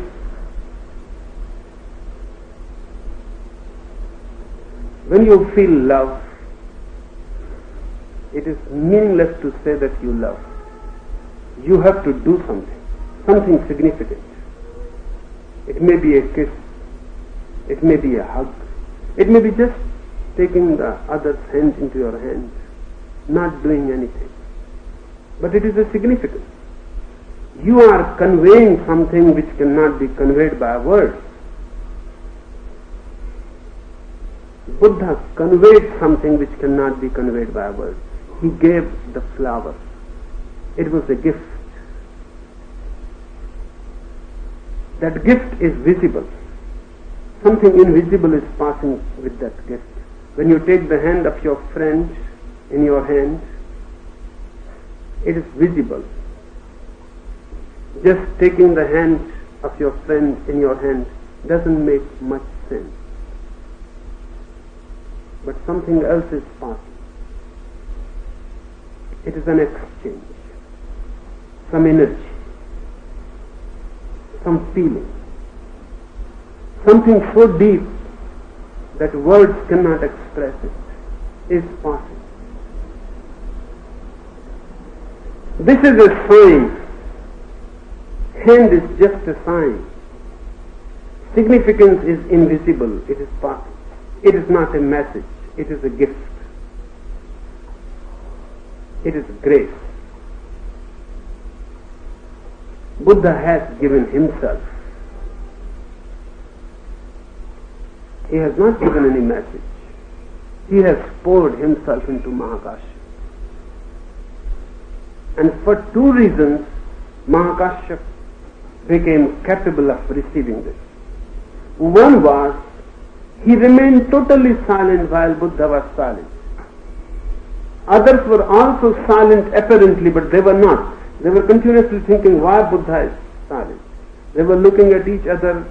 When you feel love, it is meaningless to say that you love. You have to do something significant. It may be a kiss, it may be a hug, it may be just taking the other's hand into your hand, not doing anything. But it is a significance. You are conveying something which cannot be conveyed by words. Buddha conveyed something which cannot be conveyed by words. He gave the flower. It was a gift. That gift is visible. Something invisible is passing with that gift. When you take the hand of your friend in your hand, it is visible. Just taking the hand of your friend in your hand doesn't make much sense. But something else is possible. It is an exchange, some energy, some feeling, something so deep that words cannot express it, is possible. This is a sign. Hand is just a sign. Significance is invisible, it is possible. It is not a message, it is a gift. It is grace. Buddha has given himself. He has not given any message. He has poured himself into Mahakashyapa. And for two reasons, Mahakashyapa became capable of receiving this. One was, he remained totally silent while Buddha was silent. Others were also silent apparently, but they were not. They were continuously thinking why Buddha is silent. They were looking at each other,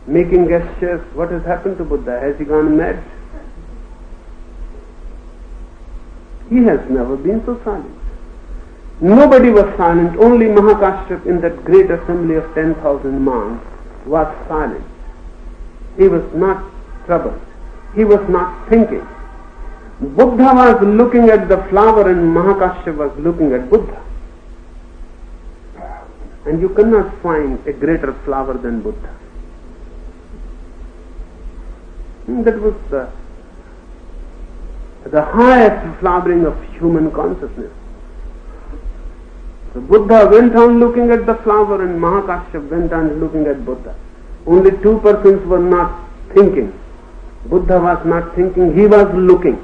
making gestures. What has happened to Buddha? Has he gone mad? He has never been so silent. Nobody was silent. Only Mahakashyapa in that great assembly of 10,000 monks was silent. He was not troubled. He was not thinking. Buddha was looking at the flower and Mahakashyapa was looking at Buddha. And you cannot find a greater flower than Buddha. That was the highest flowering of human consciousness. So Buddha went on looking at the flower and Mahakashyapa went on looking at Buddha. Only two persons were not thinking. Buddha was not thinking, he was looking.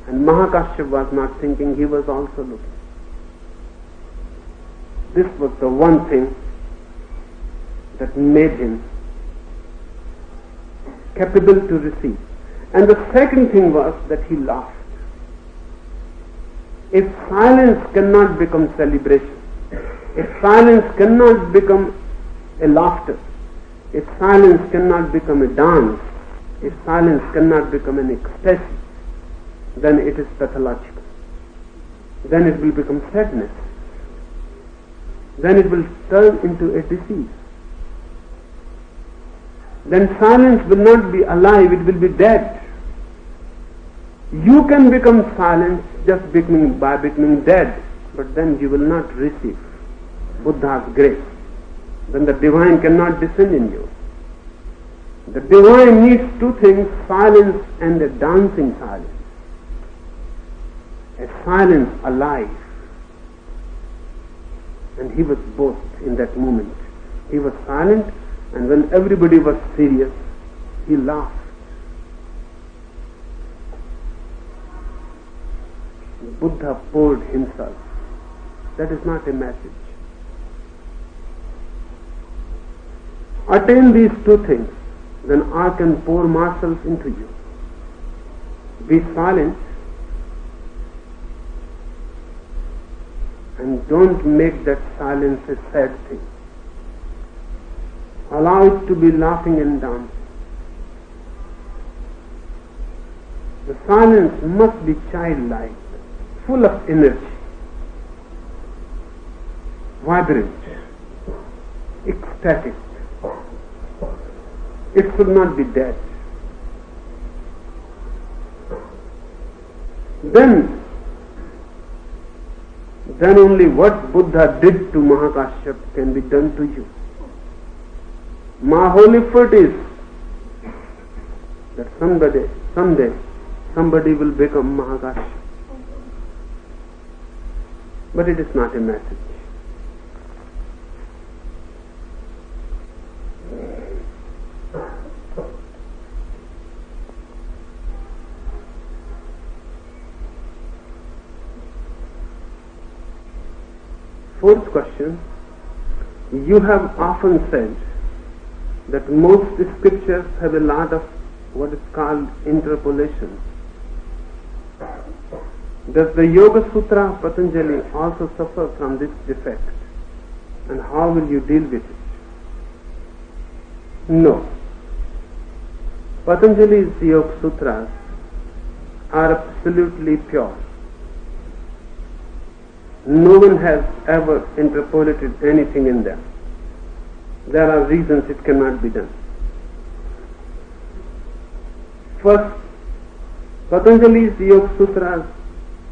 And Mahakashyapa was not thinking, he was also looking. This was the one thing that made him capable to receive. And the second thing was that he laughed. If silence cannot become celebration, if silence cannot become a laughter, if silence cannot become a dance, if silence cannot become an ecstasy, then it is pathological. Then it will become sadness. Then it will turn into a disease. Then silence will not be alive, it will be dead. You can become silent just by becoming dead, but then you will not receive Buddha's grace. Then the divine cannot descend in you. The divine needs two things, silence and a dancing silence. A silence alive. And he was both in that moment. He was silent, and when everybody was serious, he laughed. Buddha poured himself. That is not a message. Attain these two things, then I can pour myself into you. Be silent and don't make that silence a sad thing. Allow it to be laughing and dancing. The silence must be childlike, full of energy, vibrant, ecstatic. It should not be dead. Then only what Buddha did to Mahakashyapa can be done to you. My holy foot is that someday somebody will become Mahakashyapa. But it is not a message. Fourth question. You have often said that most scriptures have a lot of what is called interpolation. Does the Yoga Sutra of Patanjali also suffer from this defect? And how will you deal with it? No. Patanjali's Yoga Sutras are absolutely pure. No one has ever interpolated anything in them. There are reasons it cannot be done. First, Patanjali's Yoga Sutras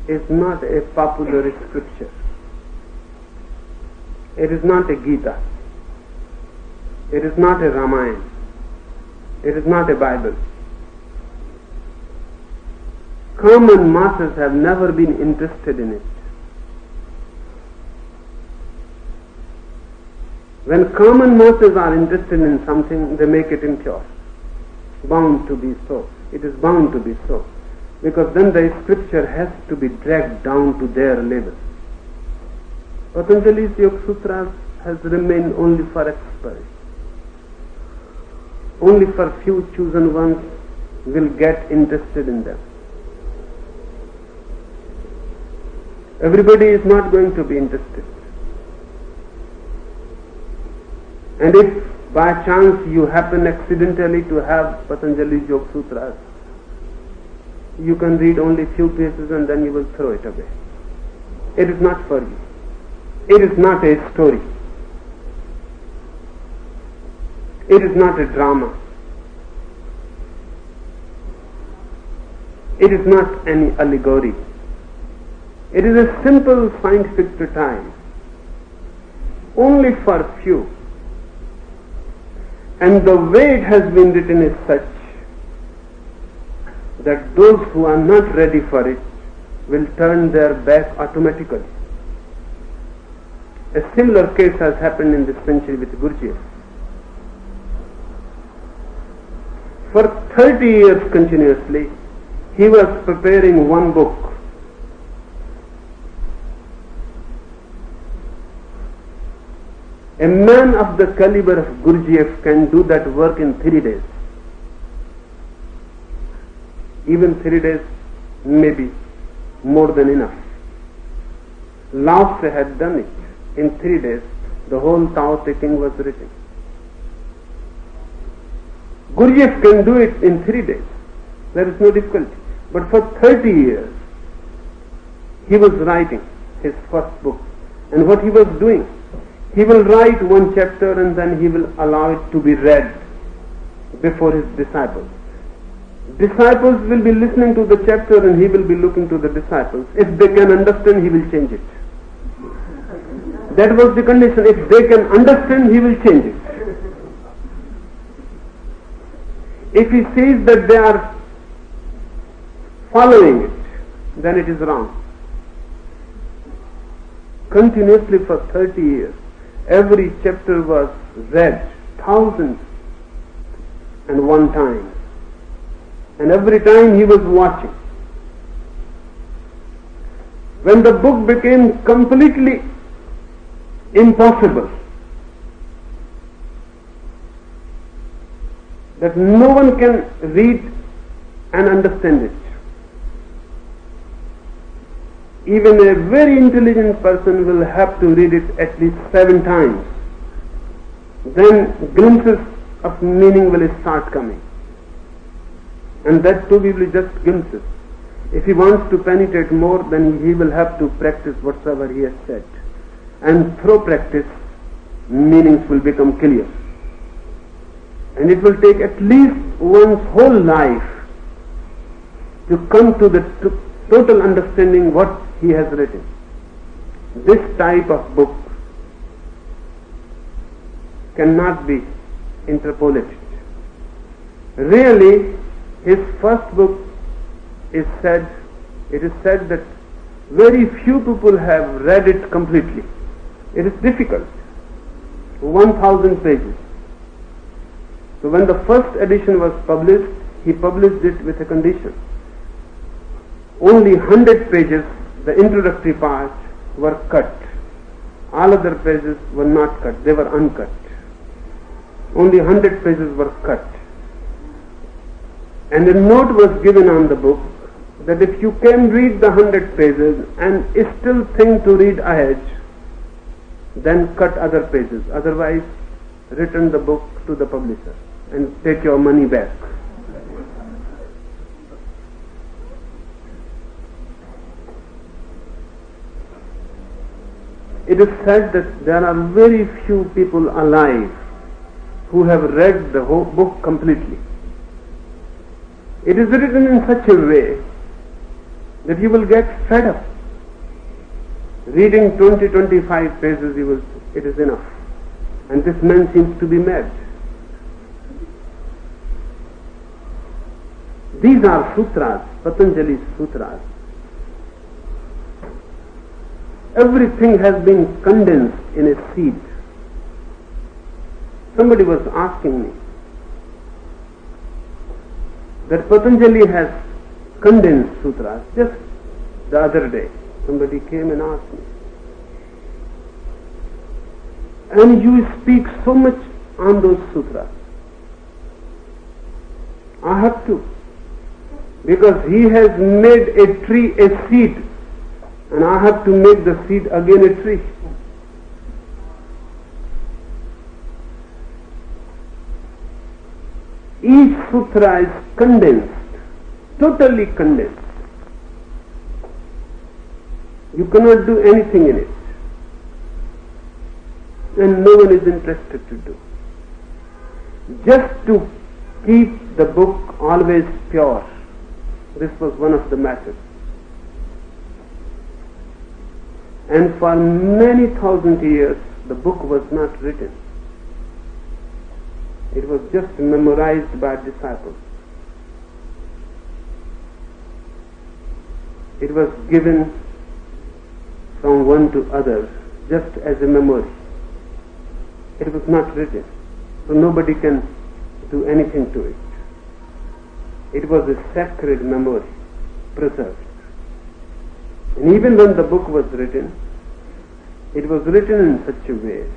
is not a popular scripture. It is not a Gita. It is not a Ramayana. It is not a Bible. Common masses have never been interested in it. When common masses are interested in something, they make it impure. Bound to be so. It is bound to be so. Because then the scripture has to be dragged down to their level. Patanjali's Yoga Sutras has remained only for experts. Only for few chosen ones will get interested in them. Everybody is not going to be interested. And if by chance you happen accidentally to have Patanjali's Yoga Sutras, you can read only few pages and then you will throw it away. It is not for you. It is not a story. It is not a drama. It is not any allegory. It is a simple scientific treatise, only for few. And the way it has been written is such that those who are not ready for it will turn their back automatically. A similar case has happened in this century with Gurdjieff. For 30 years continuously, he was preparing one book. A man of the caliber of Gurdjieff can do that work in 3 days. Even 3 days may be more than enough. Lao Tse had done it. In 3 days, the whole Tao Te Ching was written. Gurdjieff can do it in 3 days. There is no difficulty. But for 30 years, he was writing his first book. And what he was doing, he will write one chapter and then he will allow it to be read before his disciples. Disciples will be listening to the chapter and he will be looking to the disciples. If they can understand, he will change it. That was the condition. If they can understand, he will change it. If he sees that they are following it, then it is wrong. Continuously for 30 years, every chapter was read 1,001 times. And every time he was watching. When the book became completely impossible, that no one can read and understand it, even a very intelligent person will have to read it at least 7 times. Then glimpses of meaning will start coming. And that too will be just glimpses. If he wants to penetrate more, then he will have to practice whatsoever he has said. And through practice, meanings will become clear. And it will take at least one's whole life to come to the total understanding what he has written. This type of book cannot be interpolated. Really, his first book is said, it is said that very few people have read it completely. It is difficult. 1,000 pages. So when the first edition was published, he published it with a condition. Only 100 pages, the introductory part, were cut. All other pages were not cut, they were uncut. Only 100 pages were cut. And a note was given on the book that if you can read the 100 pages and still think to read ahead, then cut other pages. Otherwise, return the book to the publisher and take your money back. It is said that there are very few people alive who have read the whole book completely. It is written in such a way that you will get fed up. Reading 20-25 pages, it is enough. And this man seems to be mad. These are sutras, Patanjali's sutras. Everything has been condensed in a seed. Somebody was asking me that Patanjali has condensed sutras. Just the other day, somebody came and asked me, and you speak so much on those sutras. I have to, because he has made a tree a seed, and I have to make the seed again a tree. Each sutra is condensed, totally condensed. You cannot do anything in it, and no one is interested to do. Just to keep the book always pure. This was one of the matters. And for many thousand years, the book was not written. It was just memorized by disciples. It was given from one to other, just as a memory. It was not written, so nobody can do anything to it. It was a sacred memory, preserved. And even when the book was written, it was written in such a way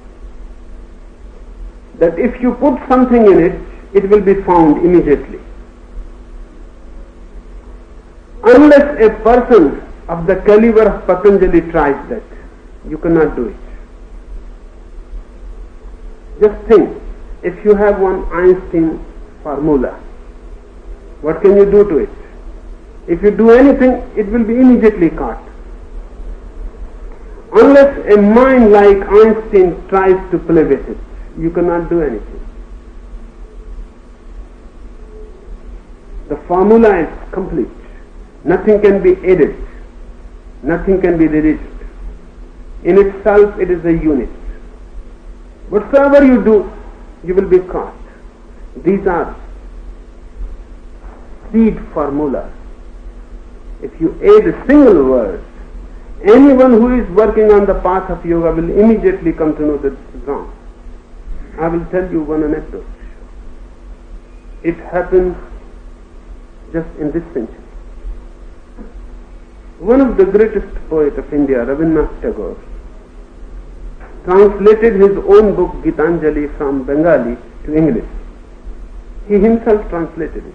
that if you put something in it, it will be found immediately. Unless a person of the caliber of Patanjali tries that, you cannot do it. Just think, if you have one Einstein formula, what can you do to it? If you do anything, it will be immediately caught. Unless a mind like Einstein tries to play with it, you cannot do anything. The formula is complete. Nothing can be added. Nothing can be deleted. In itself, it is a unit. Whatsoever you do, you will be caught. These are seed formulas. If you add a single word, anyone who is working on the path of yoga will immediately come to know that this is wrong. I will tell you one anecdote. It happened just in this century. One of the greatest poets of India, Rabindranath Tagore, translated his own book Gitanjali from Bengali to English. He himself translated it.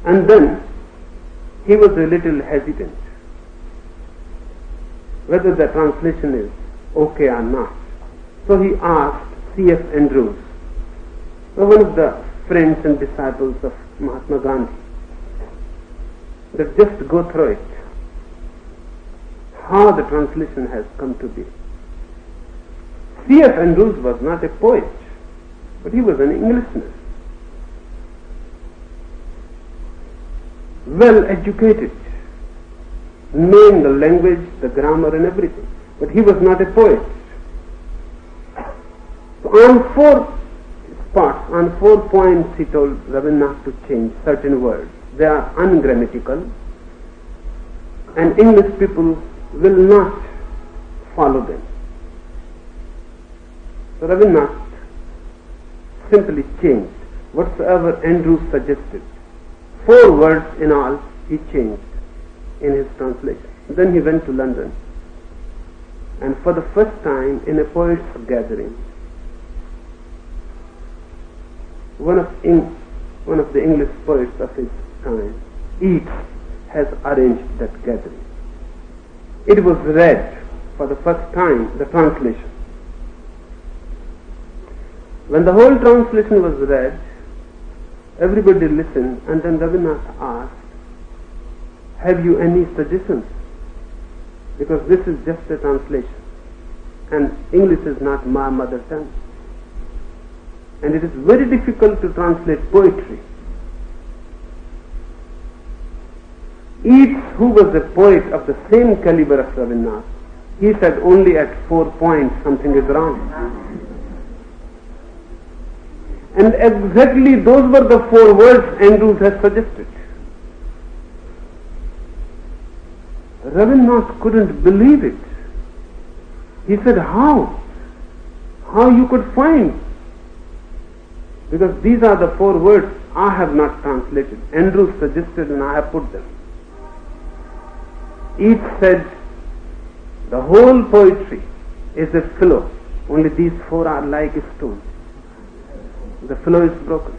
And then he was a little hesitant whether the translation is okay or not. So he asked C.F. Andrews, one of the friends and disciples of Mahatma Gandhi, that just go through it, how the translation has come to be. C.F. Andrews was not a poet, but he was an Englishman, well educated, knowing the language, the grammar and everything, but he was not a poet. So on 4 spots, on 4 points, he told Rabindranath to change certain words. They are ungrammatical, and English people will not follow them. So Rabindranath simply changed whatsoever Andrews suggested. 4 words in all he changed in his translation. Then he went to London, and for the first time in a poets' gathering, One of the English poets of his time, Yeats, has arranged that gathering. It was read for the first time, the translation. When the whole translation was read, everybody listened, and then Rabindranath asked, have you any suggestions? Because this is just a translation, and English is not my mother tongue. And it is very difficult to translate poetry. Yeats, who was a poet of the same caliber of Rabindranath, he said only at 4 points something is wrong. And exactly those were the 4 words Andrews has suggested. Rabindranath couldn't believe it. He said, how? How you could find? Because these are the 4 words I have not translated. Andrews suggested and I have put them. Each said, the whole poetry is a flow. Only these 4 are like a stone. The flow is broken.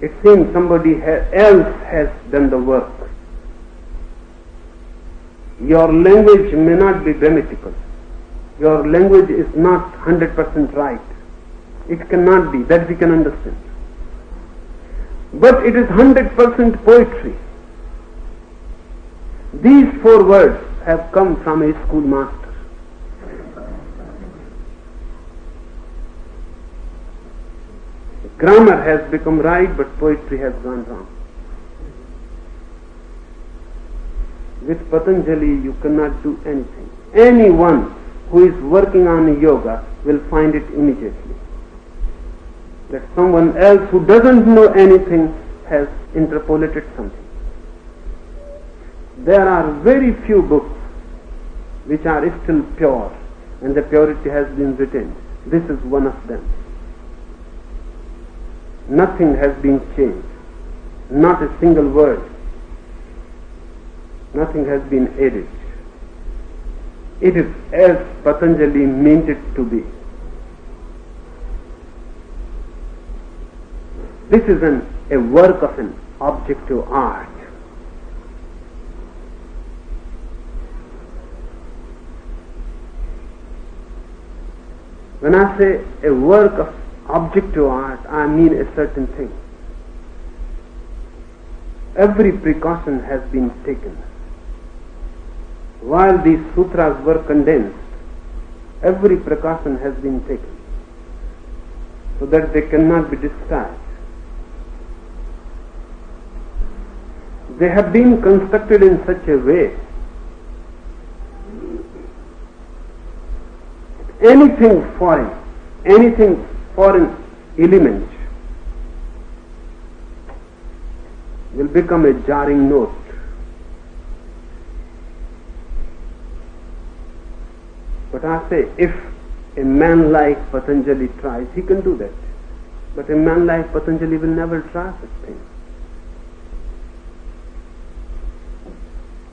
It seems somebody else has done the work. Your language may not be grammatical. Your language is not 100% right. It cannot be, that we can understand. But it is 100% poetry. These 4 words have come from a schoolmaster. Grammar has become right, but poetry has gone wrong. With Patanjali you cannot do anything. Anyone who is working on yoga will find it immediately. That someone else who doesn't know anything has interpolated something. There are very few books which are still pure, and the purity has been retained. This is one of them. Nothing has been changed. Not a single word. Nothing has been added. It is as Patanjali meant it to be. This is a work of an objective art. When I say a work of objective art, I mean a certain thing. Every precaution has been taken. While these sutras were condensed, every precaution has been taken so that they cannot be destroyed. They have been constructed in such a way anything foreign element will become a jarring note. But I say, if a man like Patanjali tries, he can do that. But a man like Patanjali will never try such things.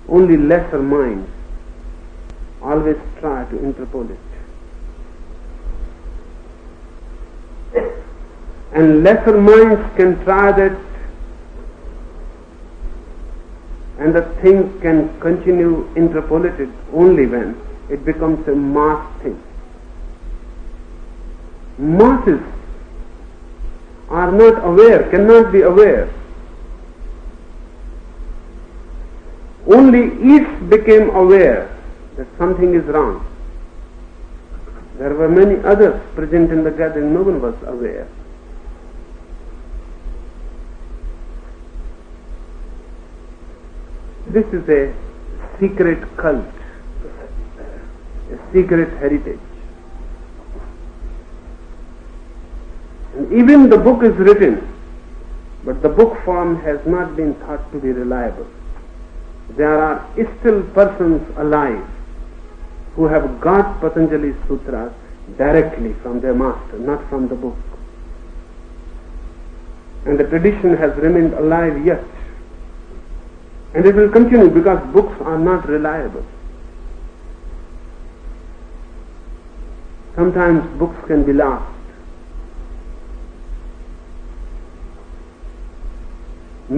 Only lesser minds always try to interpolate. And lesser minds can try that, and the thing can continue interpolated only when it becomes a mass thing. Masses are not aware, cannot be aware. Only Yeats became aware that something is wrong. There were many others present in the gathering, no one was aware. This is a secret cult, a secret heritage. And even the book is written, but the book form has not been thought to be reliable. There are still persons alive who have got Patanjali's sutras directly from their master, not from the book. And the tradition has remained alive yet. And it will continue because books are not reliable. Sometimes books can be lost.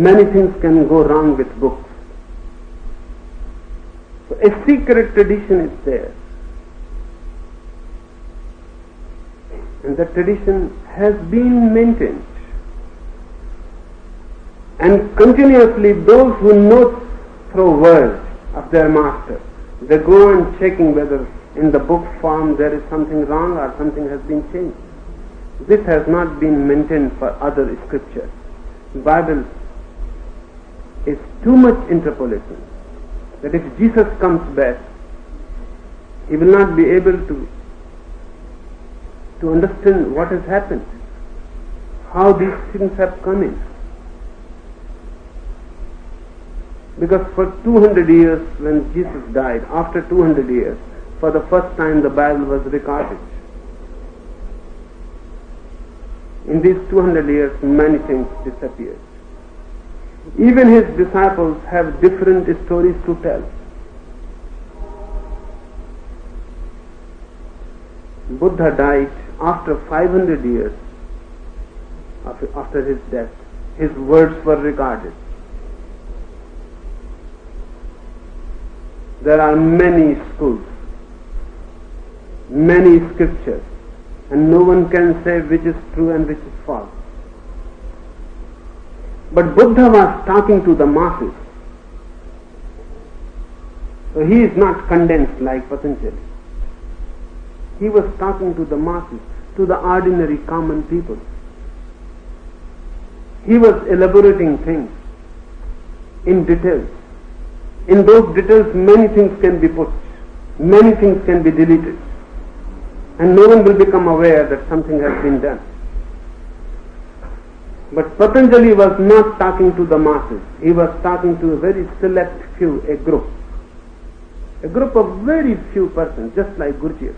many things can go wrong with books. So a secret tradition is there. And that tradition has been maintained. And continuously those who know through words of their master, they go on checking whether in the book form there is something wrong or something has been changed. This has not been maintained for other scriptures. The Bible is too much interpolation, that if Jesus comes back, he will not be able to understand what has happened, how these things have come in. Because for 200 years when Jesus died, after 200 years, for the first time the Bible was recorded. In these 200 years many things disappeared. Even his disciples have different stories to tell. Buddha died after 500 years after his death. His words were recorded. There are many schools, many scriptures, and no one can say which is true and which is false. But Buddha was talking to the masses. So he is not condensed like Patanjali. He was talking to the masses, to the ordinary common people. He was elaborating things in details. In those details many things can be put, many things can be deleted, and no one will become aware that something has been done. But Patanjali was not talking to the masses. He was talking to a very select few, a group of very few persons, just like Gurdjieff.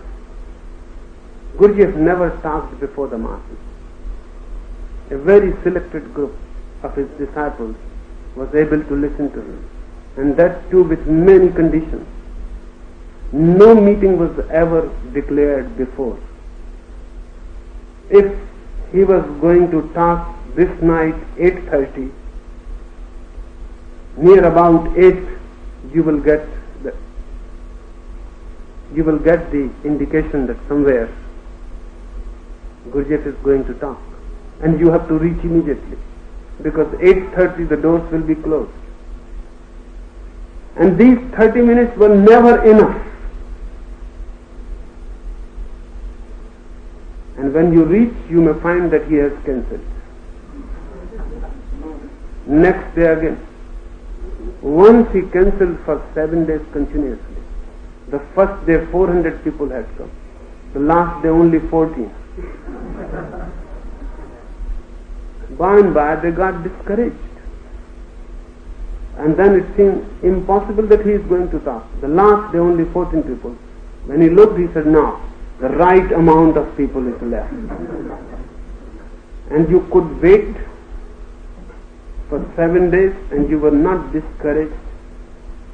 Gurdjieff never talked before the masses. A very selected group of his disciples was able to listen to him, and that too with many conditions. No meeting was ever declared before. If he was going to talk this night 8:30, near about 8 you will get the indication that somewhere Gurdjieff is going to talk, and you have to reach immediately, because 8:30 the doors will be closed. And these 30 minutes were never enough. And when you reach, you may find that he has cancelled. Next day again. Once he cancelled for 7 days continuously. The first day 400 people had come. The last day only 14. By and by they got discouraged. And then it seemed impossible that he is going to talk. The last day only 14 people. When he looked, he said, no, the right amount of people is left. And you could wait for 7 days and you were not discouraged.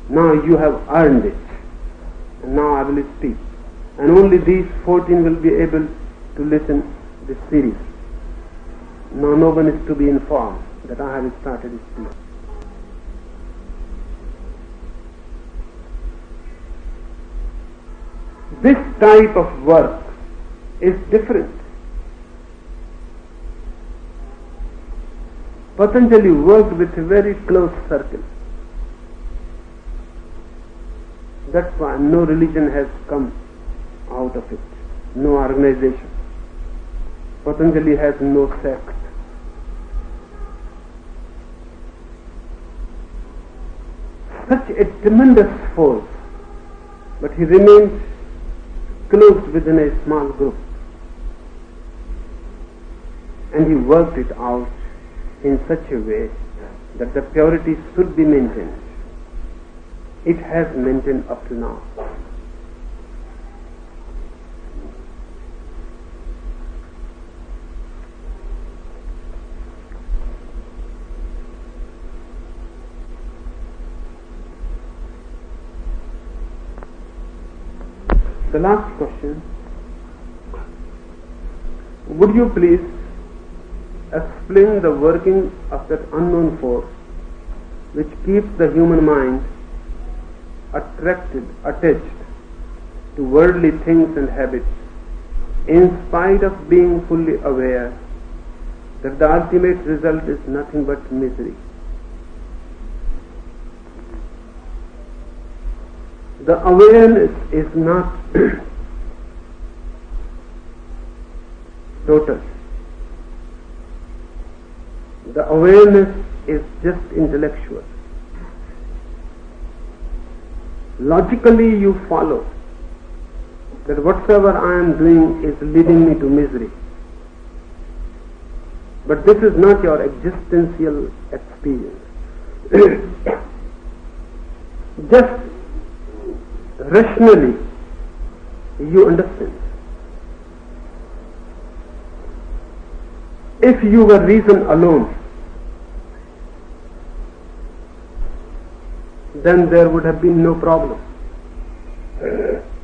Now you have earned it. And now I will speak. And only these 14 will be able to listen this series. Now no one is to be informed that I have started speaking. This type of work is different. Patanjali worked with a very close circle. That's why no religion has come out of it, no organization. Patanjali has no sect. Such a tremendous force, but he remained closed within a small group. And he worked it out in such a way that the purity should be maintained. It has maintained up to now. The last question, would you please explain the working of that unknown force which keeps the human mind attached to worldly things and habits, in spite of being fully aware that the ultimate result is nothing but misery. The awareness is not total. The awareness is just intellectual. Logically you follow that whatsoever I am doing is leading me to misery. But this is not your existential experience. Just rationally you understand. If you were reason alone, then there would have been no problem.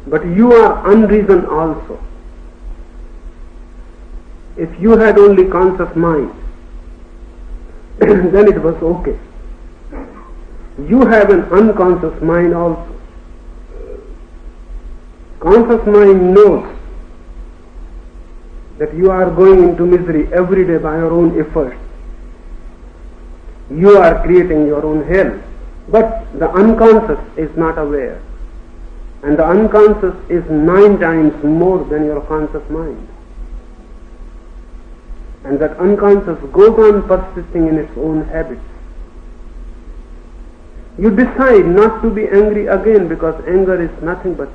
But you are unreason also. If you had only conscious mind, then it was okay. You have an unconscious mind also. Conscious mind knows that you are going into misery every day by your own efforts. You are creating your own hell. But the unconscious is not aware. And the unconscious is 9 times more than your conscious mind. And that unconscious goes on persisting in its own habits. You decide not to be angry again because anger is nothing but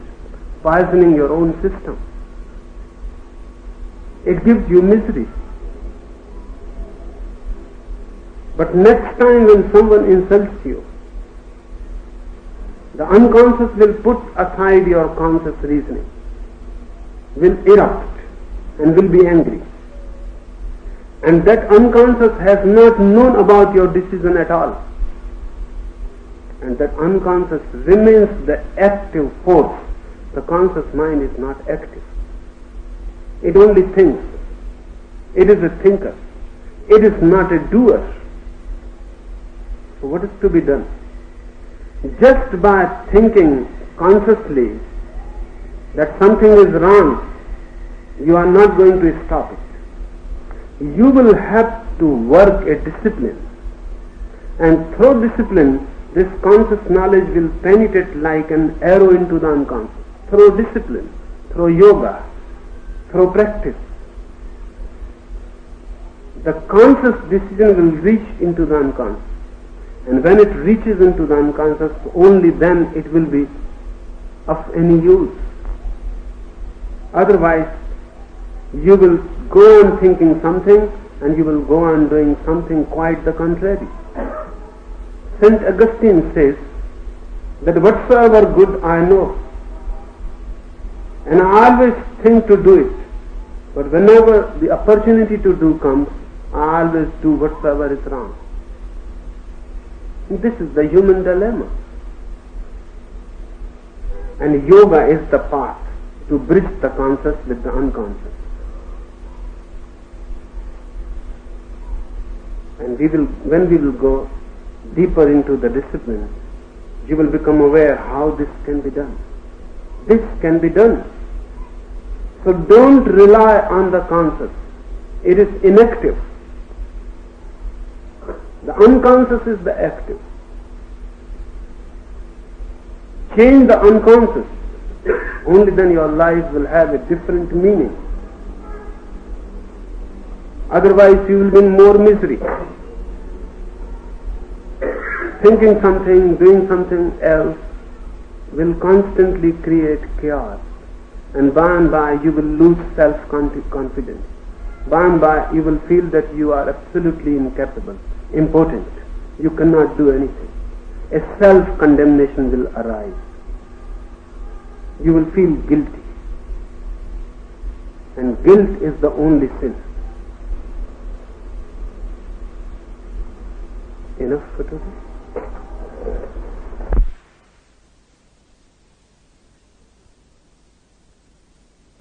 poisoning your own system. It gives you misery. But next time when someone insults you, the unconscious will put aside your conscious reasoning, will erupt and will be angry. And that unconscious has not known about your decision at all. And that unconscious remains the active force. The conscious mind is not active. It only thinks. It is a thinker. It is not a doer. So what is to be done? Just by thinking consciously that something is wrong, you are not going to stop it. You will have to work a discipline. And through discipline, this conscious knowledge will penetrate like an arrow into the unconscious. Through discipline, through yoga, through practice, the conscious decision will reach into the unconscious. And when it reaches into the unconscious, only then it will be of any use. Otherwise, you will go on thinking something and you will go on doing something quite the contrary. St. Augustine says that whatsoever good I know, and I always think to do it, but whenever the opportunity to do comes, I always do whatsoever is wrong. This is the human dilemma. And yoga is the path to bridge the conscious with the unconscious. And when we will go deeper into the discipline, you will become aware how this can be done. This can be done. So don't rely on the conscious. It is inactive. The unconscious is the active. Change the unconscious. Only then your life will have a different meaning. Otherwise you will be in more misery. Thinking something, doing something else will constantly create chaos. And by you will lose self-confidence. By you will feel that you are absolutely incapable, impotent. You cannot do anything. A self-condemnation will arise. You will feel guilty. And guilt is the only sin. Enough for today?